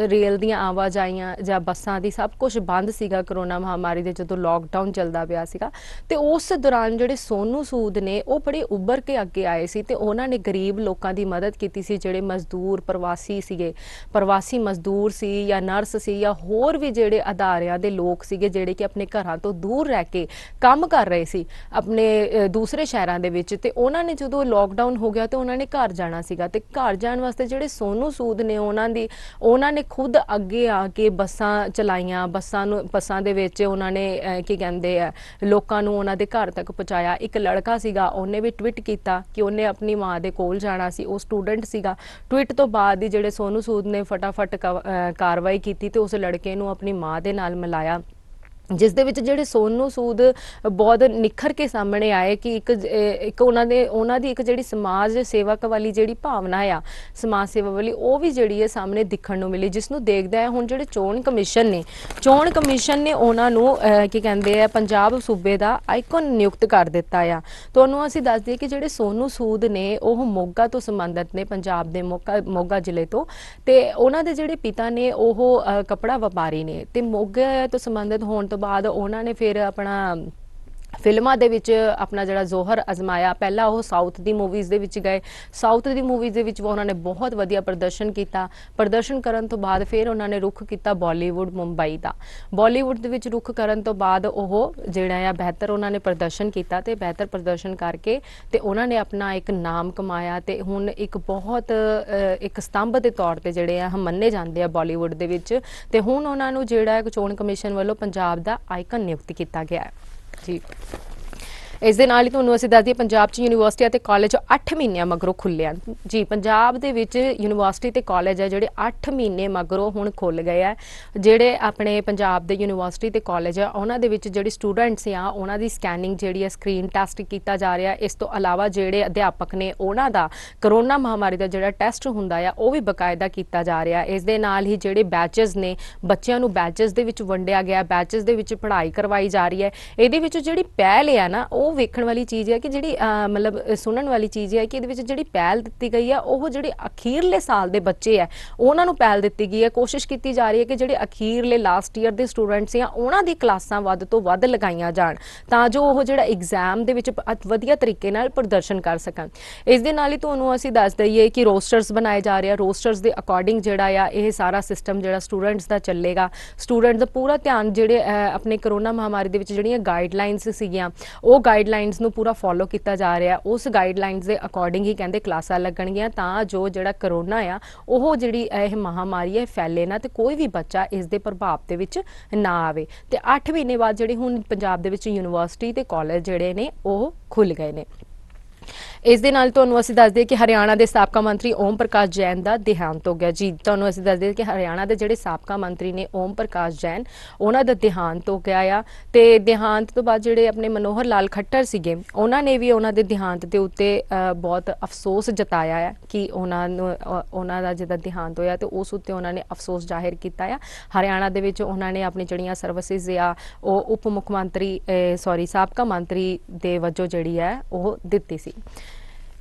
ਰੇਲ ਦੀਆਂ ਆਵਾਜਾਈਆਂ ਜਾਂ ਬੱਸਾਂ ਦੀ ਸਭ ਕੁਝ ਬੰਦ ਸੀਗਾ, ਕਰੋਨਾ ਮਹਾਮਾਰੀ ਦੇ ਜਦੋਂ ਲੋਕਡਾਊਨ ਚੱਲਦਾ ਪਿਆ ਸੀਗਾ, ਤੇ ਉਸ ਦੌਰਾਨ ਜਿਹੜੇ ਸੋਨੂ ਸੂਦ ਨੇ ਉਹ ਬੜੇ ਉੱਭਰ ਕੇ ਅੱਗੇ ਆਏ ਸੀ ਤੇ ਉਹਨਾਂ ਨੇ ਗਰੀਬ ਲੋਕਾਂ ਦੀ ਮਦਦ ਕੀਤੀ ਸੀ ਜਿਹੜੇ ਮਜ਼ਦੂਰ ਪ੍ਰਵਾਸੀ ਮਜ਼ਦੂਰ ਸੀ ਜਾਂ ਨਰਸ ਸੀ ਜਾਂ ਹੋਰ ਵੀ ਜਿਹੜੇ ਅਦਾਰਿਆਂ ਦੇ ਲੋਕ ਸੀਗੇ ਜਿਹੜੇ ਕਿ ਆਪਣੇ ਘਰਾਂ ਤੋਂ ਦੂਰ ਰਹਿ ਕੇ ਕੰਮ ਕਰ ਰਹੇ ਸੀ ਆਪਣੇ ਦੂਸਰੇ ਸ਼ਹਿਰਾਂ ਦੇ ਵਿੱਚ, ਤੇ ਉਹਨਾਂ ਨੇ ਜਦੋਂ ਲੋਕਡਾਊਨ ਹੋ ਗਿਆ ਤੇ ਉਹਨਾਂ ਨੇ ਘਰ ਜਾਣਾ ਸੀਗਾ, ਤੇ ਘਰ ਜਾਣ ਵਾਸਤੇ ਜਿਹੜੇ ਸੋਨੂ ਸੂਦ ਨੇ ਉਹਨਾਂ ਨੇ ਖੁਦ ਅੱਗੇ ਆ ਕੇ ਬੱਸਾਂ ਚਲਾਈਆਂ, ਬੱਸਾਂ ਦੇ ਵਿੱਚ ਉਹਨਾਂ ਨੇ ਕੀ ਕਹਿੰਦੇ ਆ ਲੋਕਾਂ ਨੂੰ ਉਹਨਾਂ ਦੇ ਘਰ ਤੱਕ ਪਹੁੰਚਾਇਆ। ਇੱਕ ਲੜਕਾ ਸੀਗਾ, ਉਹਨੇ ਵੀ ਟਵੀਟ ਕੀਤਾ ਕਿ ਉਹਨੇ ਆਪਣੀ ਮਾਂ ਦੇ ਕੋਲ ਜਾਣਾ ਸੀ, ਉਹ ਸਟੂਡੈਂਟ ਸੀਗਾ। ਟਵੀਟ ਤੋਂ ਬਾਅਦ ਹੀ ਜਿਹੜੇ ਸੋਨੂ ਸੂਦ ਨੇ ਫਟਾਫਟ ਕਾਰਵਾਈ ਕੀਤੀ ਤੇ ਉਸ ਲੜਕੇ ਨੂੰ ਆਪਣੀ ਮਾਂ ਦੇ ਨਾਲ ਮਿਲਾਇਆ, ਜਿਸ ਦੇ ਵਿੱਚ ਜਿਹੜੇ ਸੋਨੂ ਸੂਦ ਬਹੁਤ ਨਿਖਰ ਕੇ ਸਾਹਮਣੇ ਆਏ ਕਿ ਇੱਕ ਉਹਨਾਂ ਦੀ ਇੱਕ ਜਿਹੜੀ ਸਮਾਜ ਸੇਵਕ ਵਾਲੀ ਜਿਹੜੀ ਭਾਵਨਾ ਆ, ਸਮਾਜ ਸੇਵਾ ਵਾਲੀ, ਉਹ ਵੀ ਜਿਹੜੀ ਹੈ ਸਾਹਮਣੇ ਦਿਖਣ ਨੂੰ ਮਿਲੀ, ਜਿਸ ਨੂੰ ਦੇਖਦਾ ਹੈ ਹੁਣ ਜਿਹੜੇ ਚੋਣ ਕਮਿਸ਼ਨ ਨੇ ਉਹਨਾਂ ਨੂੰ ਕੀ ਕਹਿੰਦੇ ਆ ਪੰਜਾਬ ਸੂਬੇ ਦਾ ਆਈਕਨ ਨਿਯੁਕਤ ਕਰ ਦਿੱਤਾ ਆ। ਤੁਹਾਨੂੰ ਅਸੀਂ ਦੱਸ ਦਈਏ ਕਿ ਜਿਹੜੇ ਸੋਨੂ ਸੂਦ ਨੇ ਉਹ ਮੋਗਾ ਤੋਂ ਸੰਬੰਧਿਤ ਨੇ, ਪੰਜਾਬ ਦੇ ਮੋਗਾ ਜ਼ਿਲ੍ਹੇ ਤੋਂ, ਤੇ ਉਹਨਾਂ ਦੇ ਜਿਹੜੇ ਪਿਤਾ ਨੇ ਉਹ ਕੱਪੜਾ ਵਪਾਰੀ ਨੇ, ਤੇ ਮੋਗਾ ਤੋਂ ਸੰਬੰਧਿਤ ਹੋਣ ਬਾਅਦ ਉਹਨਾਂ ਨੇ ਫਿਰ ਆਪਣਾ ਫਿਲਮਾਂ ਦੇ ਵਿੱਚ ਆਪਣਾ ਜਿਹੜਾ ਜ਼ੋਹਰ ਅਜ਼ਮਾਇਆ। ਪਹਿਲਾਂ ਉਹ ਸਾਊਥ ਦੀ ਮੂਵੀਜ਼ ਦੇ ਵਿੱਚ ਗਏ, ਸਾਊਥ ਦੀ ਮੂਵੀਜ਼ ਦੇ ਵਿੱਚ ਉਹਨਾਂ ਨੇ ਬਹੁਤ ਵਧੀਆ ਪ੍ਰਦਰਸ਼ਨ ਕੀਤਾ। ਪ੍ਰਦਰਸ਼ਨ ਕਰਨ ਤੋਂ ਬਾਅਦ ਫਿਰ ਉਹਨਾਂ ਨੇ ਰੁਖ ਕੀਤਾ ਬਾਲੀਵੁੱਡ ਮੁੰਬਈ ਦਾ। ਬਾਲੀਵੁੱਡ ਦੇ ਵਿੱਚ ਰੁਖ ਕਰਨ ਤੋਂ ਬਾਅਦ ਉਹ ਜਿਹੜਾ ਆ ਬਿਹਤਰ ਉਹਨਾਂ ਨੇ ਪ੍ਰਦਰਸ਼ਨ ਕੀਤਾ, ਤੇ ਬਿਹਤਰ ਪ੍ਰਦਰਸ਼ਨ ਕਰਕੇ ਤੇ ਉਹਨਾਂ ਨੇ ਆਪਣਾ ਇੱਕ ਨਾਮ ਕਮਾਇਆ, ਤੇ ਹੁਣ ਇੱਕ ਬਹੁਤ ਇੱਕ ਸਤੰਭ ਦੇ ਤੌਰ ਤੇ ਜਿਹੜੇ ਆ ਮੰਨੇ ਜਾਂਦੇ ਆ ਬਾਲੀਵੁੱਡ ਦੇ ਵਿੱਚ, ਤੇ ਹੁਣ ਉਹਨਾਂ ਨੂੰ ਜਿਹੜਾ ਚੋਣ ਕਮਿਸ਼ਨ ਵੱਲੋਂ ਪੰਜਾਬ ਦਾ ਆਈਕਨ ਨਿਯੁਕਤ ਕੀਤਾ ਗਿਆ ਹੈ ਜੀ। ਇਸ ਦੇ ਨਾਲ ਹੀ ਤੁਹਾਨੂੰ ਅਸੀਂ ਦੱਸ ਦਈਏ ਪੰਜਾਬ 'ਚ ਯੂਨੀਵਰਸਿਟੀ ਅਤੇ ਕਾਲਜ 8 ਮਹੀਨਿਆਂ ਮਗਰੋਂ ਖੁੱਲ੍ਹੇ ਹਨ ਜੀ। ਪੰਜਾਬ ਦੇ ਵਿੱਚ ਯੂਨੀਵਰਸਿਟੀ ਤੇ ਕਾਲਜ ਹੈ ਜਿਹੜੇ 8 ਮਹੀਨੇ ਮਗਰੋਂ ਹੁਣ ਖੁੱਲ੍ਹ ਗਏ ਆ। ਜਿਹੜੇ ਆਪਣੇ ਪੰਜਾਬ ਦੇ ਯੂਨੀਵਰਸਿਟੀ ਤੇ ਕਾਲਜ ਆ ਉਹਨਾਂ ਦੇ ਵਿੱਚ ਜਿਹੜੇ ਸਟੂਡੈਂਟਸ ਆ ਉਹਨਾਂ ਦੀ ਸਕੈਨਿੰਗ ਜਿਹੜੀ ਹੈ, ਸਕਰੀਨ ਟੈਸਟ ਕੀਤਾ ਜਾ ਰਿਹਾ। ਇਸ ਤੋਂ ਇਲਾਵਾ ਜਿਹੜੇ ਅਧਿਆਪਕ ਨੇ ਉਹਨਾਂ ਦਾ ਕਰੋਨਾ ਮਹਾਮਾਰੀ ਦਾ ਜਿਹੜਾ ਟੈਸਟ ਹੁੰਦਾ ਆ ਉਹ ਵੀ ਬਕਾਇਦਾ ਕੀਤਾ ਜਾ ਰਿਹਾ। ਇਸ ਦੇ ਨਾਲ ਹੀ ਜਿਹੜੇ ਬੈਚਸ ਨੇ, ਬੱਚਿਆਂ ਨੂੰ ਬੈਚਸ ਦੇ ਵਿੱਚ ਵੰਡਿਆ ਗਿਆ, ਬੈਚਸ ਦੇ ਵਿੱਚ ਪੜ੍ਹਾਈ ਕਰਵਾਈ ਜਾ ਰਹੀ ਹੈ। ਇਹਦੇ ਵਿੱਚ ਜਿਹੜੀ ਪਹਿਲ ਆ ਨਾ ਉਹ ਵੇਖਣ ਵਾਲੀ ਚੀਜ਼ ਹੈ ਕਿ ਜਿਹੜੀ ਮਤਲਬ ਸੁਣਨ ਵਾਲੀ ਚੀਜ਼ ਹੈ ਕਿ ਇਹਦੇ ਵਿੱਚ ਜਿਹੜੀ ਪਹਿਲ ਦਿੱਤੀ ਗਈ ਹੈ ਉਹ ਜਿਹੜੇ ਅਖੀਰਲੇ ਸਾਲ ਦੇ ਬੱਚੇ ਆ ਉਹਨਾਂ ਨੂੰ ਪਹਿਲ ਦਿੱਤੀ ਗਈ ਹੈ। ਕੋਸ਼ਿਸ਼ ਕੀਤੀ ਜਾ ਰਹੀ ਹੈ ਕਿ ਜਿਹੜੇ ਅਖੀਰਲੇ ਲਾਸਟ ਈਅਰ ਦੇ ਸਟੂਡੈਂਟਸ ਆ ਉਹਨਾਂ ਦੀ ਕਲਾਸਾਂ ਵੱਧ ਤੋਂ ਵੱਧ ਲਗਾਈਆਂ ਜਾਣ ਤਾਂ ਜੋ ਉਹ ਜਿਹੜਾ ਐਗਜ਼ਾਮ ਦੇ ਵਿੱਚ ਵਧੀਆ ਤਰੀਕੇ ਨਾਲ ਪ੍ਰਦਰਸ਼ਨ ਕਰ ਸਕਣ। ਇਸ ਦੇ ਨਾਲ ਹੀ ਤੁਹਾਨੂੰ ਅਸੀਂ ਦੱਸ ਦਈਏ ਕਿ ਰੋਸਟਰਸ ਬਣਾਏ ਜਾ ਰਹੇ ਆ। ਰੋਸਟਰਸ ਦੇ ਅਕੋਰਡਿੰਗ ਜਿਹੜਾ ਆ ਇਹ ਸਾਰਾ ਸਿਸਟਮ ਜਿਹੜਾ ਸਟੂਡੈਂਟਸ ਦਾ ਚੱਲੇਗਾ। ਸਟੂਡੈਂਟ ਦਾ ਪੂਰਾ ਧਿਆਨ ਜਿਹੜੇ ਆਪਣੇ ਕਰੋਨਾ ਮਹਾਮਾਰੀ ਦੇ ਵਿੱਚ ਜਿਹੜੀਆਂ ਗਾਈਡਲਾਈਨਸ ਸੀਗੀਆਂ ਉਹ ਗਾਈਡਲਾਈਨਸ ਨੂੰ ਪੂਰਾ ਫੋਲੋ ਕੀਤਾ ਜਾ ਰਿਹਾ। ਉਸ ਗਾਈਡਲਾਈਨਸ ਦੇ ਅਕੋਰਡਿੰਗ ਹੀ ਕਹਿੰਦੇ ਕਲਾਸਾਂ ਲੱਗਣਗੀਆਂ ਤਾਂ ਜੋ ਜਿਹੜਾ ਕਰੋਨਾ ਆ ਉਹ ਜਿਹੜੀ ਇਹ ਮਹਾਮਾਰੀ ਹੈ ਫੈਲੇ ਨਾ ਤੇ ਕੋਈ ਵੀ ਬੱਚਾ ਇਸ ਦੇ ਪ੍ਰਭਾਵ ਦੇ ਵਿੱਚ ਨਾ ਆਵੇ। ਤੇ 8 ਮਹੀਨੇ ਬਾਅਦ ਜਿਹੜੇ ਹੁਣ ਪੰਜਾਬ ਦੇ ਵਿੱਚ ਯੂਨੀਵਰਸਿਟੀ ਤੇ ਕਾਲਜ ਜਿਹੜੇ ਨੇ ਉਹ ਖੁੱਲ ਗਏ ਨੇ। ਇਸ ਦੇ ਨਾਲ ਤੁਹਾਨੂੰ ਅਸੀਂ ਦੱਸ ਦਈਏ ਕਿ ਹਰਿਆਣਾ ਦੇ ਸਾਬਕਾ ਮੰਤਰੀ ਓਮ ਪ੍ਰਕਾਸ਼ ਜੈਨ ਦਾ ਦੇਹਾਂਤ ਹੋ ਗਿਆ ਜੀ। ਤੁਹਾਨੂੰ ਅਸੀਂ ਦੱਸ ਦਈਏ ਕਿ ਹਰਿਆਣਾ ਦੇ ਜਿਹੜੇ ਸਾਬਕਾ ਮੰਤਰੀ ਨੇ ਓਮ ਪ੍ਰਕਾਸ਼ ਜੈਨ, ਉਹਨਾਂ ਦਾ ਦੇਹਾਂਤ ਹੋ ਗਿਆ ਆ। ਤੇ ਦੇਹਾਂਤ ਤੋਂ ਬਾਅਦ ਜਿਹੜੇ ਆਪਣੇ ਮਨੋਹਰ ਲਾਲ ਖੱਟਰ ਸੀਗੇ ਉਹਨਾਂ ਨੇ ਵੀ ਉਹਨਾਂ ਦੇ ਦੇਹਾਂਤ ਦੇ ਉੱਤੇ ਬਹੁਤ ਅਫਸੋਸ ਜਤਾਇਆ ਹੈ ਕਿ ਉਹਨਾਂ ਦਾ ਜਦੋਂ ਦੇਹਾਂਤ ਹੋਇਆ ਤੇ ਉਸ ਉੱਤੇ ਉਹਨਾਂ ਨੇ ਅਫਸੋਸ ਜ਼ਾਹਿਰ ਕੀਤਾ ਆ। ਹਰਿਆਣਾ ਦੇ ਵਿੱਚ ਉਹਨਾਂ ਨੇ ਆਪਣੀ ਜਿਹੜੀਆਂ ਸਰਵਿਸਿਜ਼ ਆ ਉਹ ਉਪ ਮੁੱਖ ਮੰਤਰੀ ਸਾਬਕਾ ਮੰਤਰੀ ਦੇ ਵਜੋਂ ਜਿਹੜੀ ਹੈ ਉਹ ਦਿੱਤੀ ਸੀ।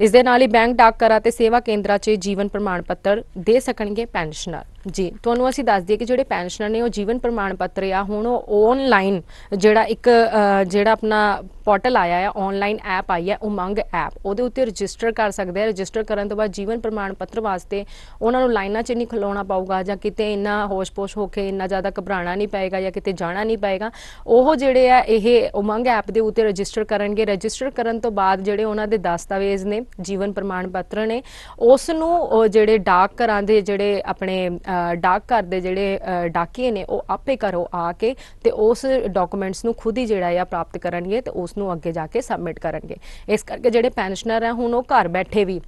ਇਸ ਦੇ ਨਾਲ ਹੀ ਬੈਂਕ, ਡਾਕਘਰਾਂ ਤੇ ਸੇਵਾ ਕੇਂਦਰਾਂ 'ਚ ਜੀਵਨ ਪ੍ਰਮਾਣ ਪੱਤਰ ਦੇ ਸਕਣਗੇ ਪੈਨਸ਼ਨਰ ਜੀ। ਤੁਹਾਨੂੰ ਅਸੀਂ ਦੱਸ ਦਈਏ ਕਿ ਜਿਹੜੇ ਪੈਨਸ਼ਨਰ ਨੇ ਉਹ ਜੀਵਨ ਪ੍ਰਮਾਣ ਪੱਤਰ ਆ ਹੁਣ ਉਹ ਆਨਲਾਈਨ ਜਿਹੜਾ ਆਪਣਾ ਪੋਰਟਲ ਆਇਆ ਆ, ਆਨਲਾਈਨ ਐਪ ਆਈ ਹੈ ਉਮੰਗ ਐਪ, ਉਹਦੇ ਉੱਤੇ ਰਜਿਸਟਰ ਕਰ ਸਕਦੇ ਆ। ਰਜਿਸਟਰ ਕਰਨ ਤੋਂ ਬਾਅਦ ਜੀਵਨ ਪ੍ਰਮਾਣ ਪੱਤਰ ਵਾਸਤੇ ਉਹਨਾਂ ਨੂੰ ਲਾਈਨਾਂ 'ਚ ਨਹੀਂ ਖਲੋਣਾ ਪਊਗਾ ਜਾਂ ਕਿਤੇ ਇੰਨਾ ਹੋਸ਼-ਪੋਸ਼ ਹੋ ਕੇ ਇੰਨਾ ਜ਼ਿਆਦਾ ਘਬਰਾਉਣਾ ਨਹੀਂ ਪਏਗਾ ਜਾਂ ਕਿਤੇ ਜਾਣਾ ਨਹੀਂ ਪਏਗਾ। ਉਹ ਜਿਹੜੇ ਆ ਇਹ ਉਮੰਗ ਐਪ ਦੇ ਉੱਤੇ ਰਜਿਸਟਰ ਕਰਨਗੇ। ਰਜਿਸਟਰ ਕਰਨ ਤੋਂ ਬਾਅਦ ਜਿਹੜੇ ਉਹਨਾਂ ਦੇ ਦਸਤਾਵੇਜ਼ ਨੇ, ਜੀਵਨ ਪ੍ਰਮਾਣ ਪੱਤਰ ਨੇ, ਉਸ ਨੂੰ ਜਿਹੜੇ ਡਾਕਘਰਾਂ ਦੇ ਜਿਹੜੇ ਆਪਣੇ ਡਾਕਘਰ ਦੇ ਜਿਹੜੇ ਡਾਕੀਏ ਨੇ ਉਹ ਆਪੇ ਘਰੋਂ ਆ ਕੇ ਤੇ ਉਸ ਡਾਕੂਮੈਂਟਸ ਨੂੰ ਖੁਦ ਹੀ ਜਿਹੜਾ ਆ ਪ੍ਰਾਪਤ ਕਰਨਗੇ ਤੇ ਉਸ ਨੂੰ ਅੱਗੇ ਜਾ ਕੇ ਸਬਮਿਟ ਕਰਨਗੇ। ਇਸ ਕਰਕੇ ਜਿਹੜੇ ਪੈਨਸ਼ਨਰ ਆ ਹੁਣ ਉਹ ਘਰ ਬੈਠੇ ਵੀ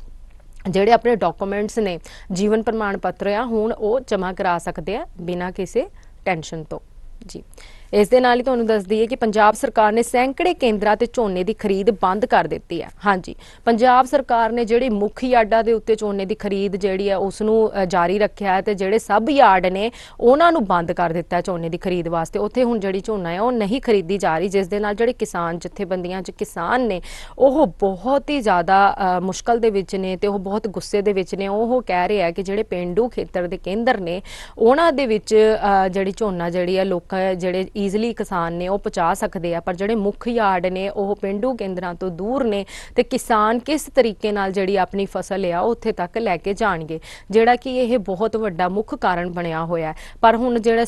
ਜਿਹੜੇ ਆਪਣੇ ਡਾਕੂਮੈਂਟਸ ਨੇ, ਜੀਵਨ ਪ੍ਰਮਾਣ ਪੱਤਰ ਆ ਹੁਣ ਉਹ ਜਮ੍ਹਾਂ ਕਰਾ ਸਕਦੇ ਆ ਬਿਨਾਂ ਕਿਸੇ ਟੈਨਸ਼ਨ ਤੋਂ ਜੀ। ਇਸ ਦੇ ਨਾਲ ਹੀ ਤੁਹਾਨੂੰ ਦੱਸ ਦਈਏ ਕਿ ਪੰਜਾਬ ਸਰਕਾਰ ਨੇ ਸੈਂਕੜੇ ਕੇਂਦਰਾਂ ਤੇ ਝੋਨੇ ਦੀ ਖਰੀਦ ਬੰਦ ਕਰ ਦਿੱਤੀ ਹੈ। ਹਾਂਜੀ, ਪੰਜਾਬ ਸਰਕਾਰ ਨੇ ਜਿਹੜੀ ਮੁੱਖ ਯਾਰਡਾਂ ਦੇ ਉੱਤੇ ਝੋਨੇ ਦੀ ਖਰੀਦ ਜਿਹੜੀ ਹੈ ਉਸ ਨੂੰ ਜਾਰੀ ਰੱਖਿਆ ਹੈ ਤੇ ਜਿਹੜੇ ਸਬ ਯਾਰਡ ਨੇ ਉਹਨਾਂ ਨੂੰ ਬੰਦ ਕਰ ਦਿੱਤਾ ਝੋਨੇ ਦੀ ਖਰੀਦ ਵਾਸਤੇ। ਉੱਥੇ ਹੁਣ ਜਿਹੜੀ ਝੋਨਾ ਹੈ ਉਹ ਨਹੀਂ ਖਰੀਦੀ ਜਾ ਰਹੀ, ਜਿਸ ਦੇ ਨਾਲ ਜਿਹੜੇ ਕਿਸਾਨ ਜਥੇਬੰਦੀਆਂ 'ਚ ਕਿਸਾਨ ਨੇ ਉਹ ਬਹੁਤ ਹੀ ਜ਼ਿਆਦਾ ਮੁਸ਼ਕਲ ਦੇ ਵਿੱਚ ਨੇ ਤੇ ਉਹ ਬਹੁਤ ਗੁੱਸੇ ਦੇ ਵਿੱਚ ਨੇ। ਉਹ ਕਹਿ ਰਹੇ ਆ ਕਿ ਜਿਹੜੇ ਪੇਂਡੂ ਖੇਤਰ ਦੇ ਕੇਂਦਰ ਨੇ ਉਹਨਾਂ ਦੇ ਵਿੱਚ ਜਿਹੜੀ ਝੋਨਾ ਜਿਹੜੀ ਹੈ ਲੋਕਾਂ ਜਿਹੜੇ ਈਜ਼ੀਲੀ ਕਿਸਾਨ ਨੇ ਉਹ ਪਹੁੰਚਾ ਸਕਦੇ ਆ, ਪਰ ਜਿਹੜੇ ਮੁੱਖ ਯਾਰਡ ਨੇ ਉਹ ਪਿੰਡੂ ਕੇਂਦਰਾਂ ਤੋਂ ਦੂਰ ਨੇ ਤੇ ਕਿਸਾਨ ਕਿਸ ਤਰੀਕੇ ਨਾਲ ਜਿਹੜੀ ਆਪਣੀ ਫਸਲ ਆ ਉਹ ਉੱਥੇ ਤੱਕ ਲੈ ਕੇ ਜਾਣਗੇ, ਜਿਹੜਾ ਕਿ ਇਹ ਬਹੁਤ ਵੱਡਾ ਮੁੱਖ ਕਾਰਨ ਬਣਿਆ ਹੋਇਆ ਹੈ। ਪਰ ਹੁਣ ਜਿਹੜਾ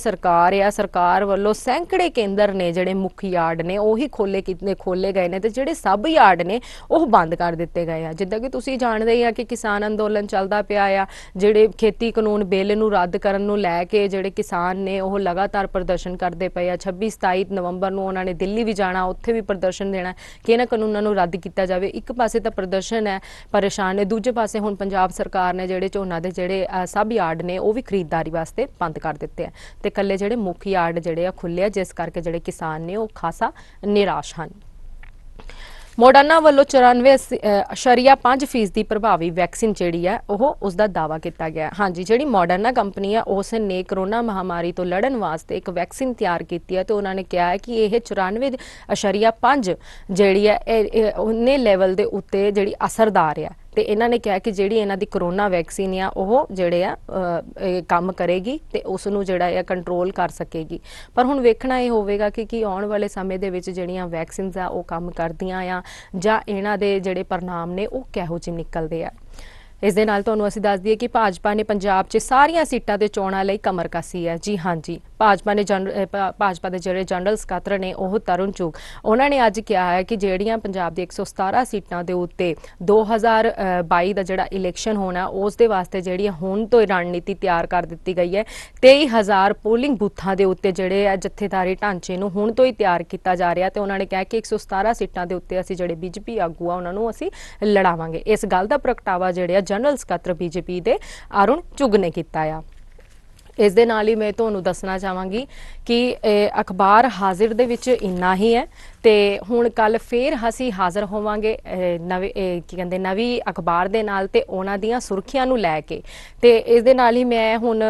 ਸਰਕਾਰ ਵੱਲੋਂ ਸੈਂਕੜੇ ਕੇਂਦਰ ਨੇ ਜਿਹੜੇ ਮੁੱਖ ਯਾਰਡ ਨੇ ਉਹੀ ਖੋਲੇ ਗਏ ਨੇ ਤੇ ਜਿਹੜੇ ਸਬ ਯਾਰਡ ਨੇ ਉਹ ਬੰਦ ਕਰ ਦਿੱਤੇ ਗਏ ਆ। ਜਿੱਦਾਂ ਕਿ ਤੁਸੀਂ ਜਾਣਦੇ ਹੀ ਆ ਕਿ ਕਿਸਾਨ ਅੰਦੋਲਨ ਚੱਲਦਾ ਪਿਆ ਆ, ਜਿਹੜੇ ਖੇਤੀ ਕਾਨੂੰਨ ਬਿੱਲ ਨੂੰ ਰੱਦ ਕਰਨ ਨੂੰ ਲੈ ਕੇ ਜਿਹੜੇ ਕਿਸਾਨ ਨੇ ਉਹ ਲਗਾਤਾਰ ਪ੍ਰਦਰਸ਼ਨ ਕਰਦੇ ਪਏ ਆ। 26-27 ਨਵੰਬਰ ਨੂੰ ਉਹਨਾਂ ਨੇ ਦਿੱਲੀ ਵੀ ਜਾਣਾ, ਉੱਥੇ ਵੀ ਪ੍ਰਦਰਸ਼ਨ ਦੇਣਾ ਕਿ ਇਹਨਾਂ ਕਾਨੂੰਨਾਂ ਨੂੰ ਰੱਦ ਕੀਤਾ ਜਾਵੇ। ਇੱਕ ਪਾਸੇ ਤਾਂ ਪ੍ਰਦਰਸ਼ਨ ਹੈ, ਪਰੇਸ਼ਾਨ ਨੇ, ਦੂਜੇ ਪਾਸੇ ਹੁਣ ਪੰਜਾਬ ਸਰਕਾਰ ਨੇ ਜਿਹੜੇ ਝੋਨਾ ਦੇ ਜਿਹੜੇ ਸਬ ਯਾਰਡ ਨੇ ਉਹ ਵੀ ਖਰੀਦਦਾਰੀ ਵਾਸਤੇ ਬੰਦ ਕਰ ਦਿੱਤੇ ਆ ਤੇ ਇਕੱਲੇ ਜਿਹੜੇ ਮੁੱਖ ਯਾਰਡ ਜਿਹੜੇ ਆ ਖੁੱਲੇ ਆ, ਜਿਸ ਕਰਕੇ ਜਿਹੜੇ ਕਿਸਾਨ ਨੇ ਉਹ ਖਾਸਾ ਨਿਰਾਸ਼ ਹਨ। ਮੋਡਰਨਾ ਵੱਲੋਂ 94.5% ਦੀ ਪ੍ਰਭਾਵੀ ਵੈਕਸੀਨ ਜਿਹੜੀ ਹੈ ਉਹ ਉਸ ਦਾ ਦਾਅਵਾ ਕੀਤਾ ਗਿਆ। ਹਾਂਜੀ, ਜਿਹੜੀ ਮੋਡਰਨਾ ਕੰਪਨੀ ਹੈ ਉਸ ਨੇ ਕਰੋਨਾ ਮਹਾਮਾਰੀ ਤੋਂ ਲੜਨ ਵਾਸਤੇ ਇੱਕ ਵੈਕਸੀਨ ਤਿਆਰ ਕੀਤੀ ਹੈ ਤੇ ਉਹਨਾਂ ਨੇ ਕਿਹਾ ਹੈ ਕਿ ਇਹ 94.5 ਜਿਹੜੀ ਹੈ ਉਹਨੇ ਲੈਵਲ ਦੇ ਉੱਤੇ ਜਿਹੜੀ ਅਸਰਦਾਰ ਹੈ ਤੇ ਇਹਨਾਂ ਨੇ ਕਿਹਾ ਕਿ ਜਿਹੜੀ ਇਹਨਾਂ ਦੀ ਕਰੋਨਾ ਵੈਕਸੀਨ ਆ ਉਹ ਜਿਹੜੇ ਆ ਕੰਮ ਕਰੇਗੀ ਤੇ ਉਸ ਨੂੰ ਜਿਹੜਾ ਆ ਕੰਟਰੋਲ ਕਰ ਸਕੇਗੀ। ਪਰ ਹੁਣ ਵੇਖਣਾ ਇਹ ਹੋਵੇਗਾ ਕਿ ਕੀ ਆਉਣ ਵਾਲੇ ਸਮੇਂ ਦੇ ਵਿੱਚ ਜਿਹੜੀਆਂ ਵੈਕਸੀਨਸ ਆ ਉਹ ਕੰਮ ਕਰਦੀਆਂ ਆ ਜਾਂ ਇਹਨਾਂ ਦੇ ਜਿਹੜੇ ਪਰਿਣਾਮ ਨੇ ਉਹ ਕਿਹੋ ਜਿਹੇ ਨਿਕਲਦੇ ਆ। ਇਸ ਦੇ ਨਾਲ ਤੁਹਾਨੂੰ ਅਸੀਂ ਦੱਸ ਦਈਏ ਕਿ ਭਾਜਪਾ ਨੇ ਪੰਜਾਬ 'ਚ ਸਾਰੀਆਂ ਸੀਟਾਂ ਦੇ ਚੋਣਾਂ ਲਈ ਕਮਰ ਕੱਸੀ ਹੈ। ਜੀ ਹਾਂਜੀ, ਭਾਜਪਾ ਦੇ ਜਿਹੜੇ ਜਨਰਲ ਸਕੱਤਰ ਨੇ ਉਹ ਤਰੁਣ ਚੁਗ, ਉਹਨਾਂ ਨੇ ਅੱਜ ਕਿਹਾ ਹੈ ਕਿ ਜਿਹੜੀਆਂ ਪੰਜਾਬ ਦੀ 117 ਸੀਟਾਂ ਦੇ ਉੱਤੇ 2022 ਦਾ ਜਿਹੜਾ ਇਲੈਕਸ਼ਨ ਹੋਣਾ ਉਸ ਦੇ ਵਾਸਤੇ ਜਿਹੜੀ ਹੁਣ ਤੋਂ ਹੀ ਰਣਨੀਤੀ ਤਿਆਰ ਕਰ ਦਿੱਤੀ ਗਈ ਹੈ। 23,000 ਪੋਲਿੰਗ ਬੂਥਾਂ ਦੇ ਉੱਤੇ ਜਿਹੜੇ ਆ ਜਥੇਦਾਰੀ ਢਾਂਚੇ ਨੂੰ ਹੁਣ ਤੋਂ ਹੀ ਤਿਆਰ ਕੀਤਾ ਜਾ ਰਿਹਾ ਤੇ ਉਹਨਾਂ ਨੇ ਕਿਹਾ ਕਿ 117 ਸੀਟਾਂ ਦੇ ਉੱਤੇ ਅਸੀਂ ਜਿਹੜੇ ਬੀਜੇਪੀ ਆਗੂ ਆ ਉਹਨਾਂ ਨੂੰ ਅਸੀਂ ਲੜਾਵਾਂਗੇ। ਇਸ ਗੱਲ ਦਾ ਪ੍ਰਗਟਾਵਾ ਜਿਹੜੇ ਜਨਰਲ ਸਕੱਤਰ ਬੀਜੇਪੀ ਦੇ ਅਰੁਣ ਚੁਗ ਨੇ ਕੀਤਾ ਆ। ਇਸ ਦੇ ਨਾਲ ਹੀ ਮੈਂ ਤੁਹਾਨੂੰ ਦੱਸਣਾ ਚਾਹਾਂਗੀ ਕਿ ਅਖਬਾਰ ਹਾਜ਼ਰ ਦੇ ਵਿੱਚ ਇੰਨਾ ਹੀ ਹੈ ਤੇ ਹੁਣ ਕੱਲ ਫੇਰ ਅਸੀਂ ਹਾਜ਼ਰ ਹੋਵਾਂਗੇ ਨਵੀਂ ਅਖਬਾਰ ਦੇ ਨਾਲ ਤੇ ਉਹਨਾਂ ਦੀਆਂ ਸੁਰਖੀਆਂ ਨੂੰ ਲੈ ਕੇ। ਤੇ ਇਸ ਦੇ ਨਾਲ ਹੀ ਮੈਂ ਹੁਣ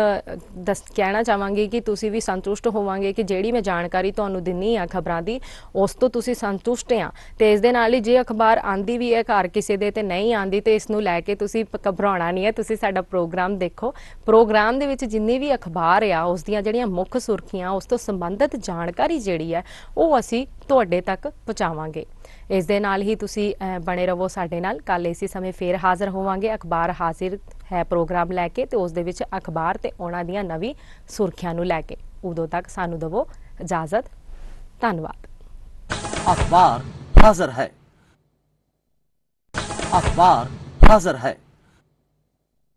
ਕਹਿਣਾ ਚਾਹਾਂਗੀ ਕਿ ਤੁਸੀਂ ਵੀ ਸੰਤੁਸ਼ਟ ਹੋਵਾਂਗੇ ਕਿ ਜਿਹੜੀ ਮੈਂ ਜਾਣਕਾਰੀ ਤੁਹਾਨੂੰ ਦਿੰਨੀ ਆ ਖਬਰਾਂ ਦੀ ਉਸ ਤੋਂ ਤੁਸੀਂ ਸੰਤੁਸ਼ਟ ਆ। ਤੇ ਇਸ ਦੇ ਨਾਲ ਹੀ ਜੇ ਅਖਬਾਰ ਆਂਦੀ ਵੀ ਹੈ ਘਰ ਕਿਸੇ ਦੇ ਤੇ ਨਹੀਂ ਆਂਦੀ ਤੇ ਇਸ ਨੂੰ ਲੈ ਕੇ ਤੁਸੀਂ ਘਬਰਾਉਣਾ ਨਹੀਂ ਹੈ, ਤੁਸੀਂ ਸਾਡਾ ਪ੍ਰੋਗਰਾਮ ਦੇਖੋ। ਪ੍ਰੋਗਰਾਮ ਦੇ ਵਿੱਚ ਜਿੰਨੀ ਵੀ ਅਖਬਾਰ ਆ ਉਸ ਦੀਆਂ ਜਿਹੜੀਆਂ ਮੁੱਖ ਸੁਰਖੀਆਂ ਉਸ ਤੋਂ ਸੰਬੰਧਿਤ ਜਾਣਕਾਰੀ ਜਿਹੜੀ ਹੈ ਉਹ ਅਸੀਂ ਤੁਹਾਡੇ ਤੱਕ ਪਹੁੰਚਾਵਾਂਗੇ। ਇਸ ਦੇ ਨਾਲ ਹੀ ਤੁਸੀਂ ਬਣੇ ਰਹੋ ਸਾਡੇ ਨਾਲ। ਕੱਲ ਇਸੇ ਸਮੇਂ ਫੇਰ ਹਾਜ਼ਰ ਹੋਵਾਂਗੇ ਅਖਬਾਰ ਹਾਜ਼ਰ ਹੈ ਪ੍ਰੋਗਰਾਮ ਲੈ ਕੇ ਤੇ ਉਸ ਦੇ ਵਿੱਚ ਅਖਬਾਰ ਤੇ ਉਹਨਾਂ ਦੀਆਂ ਨਵੀਂ ਸੁਰਖੀਆਂ ਨੂੰ ਲੈ ਕੇ। ਉਦੋਂ ਤੱਕ ਸਾਨੂੰ ਦਿਵੋ ਇਜਾਜ਼ਤ। ਧੰਨਵਾਦ। अखबार हाजिर है। अखबार हाजिर है।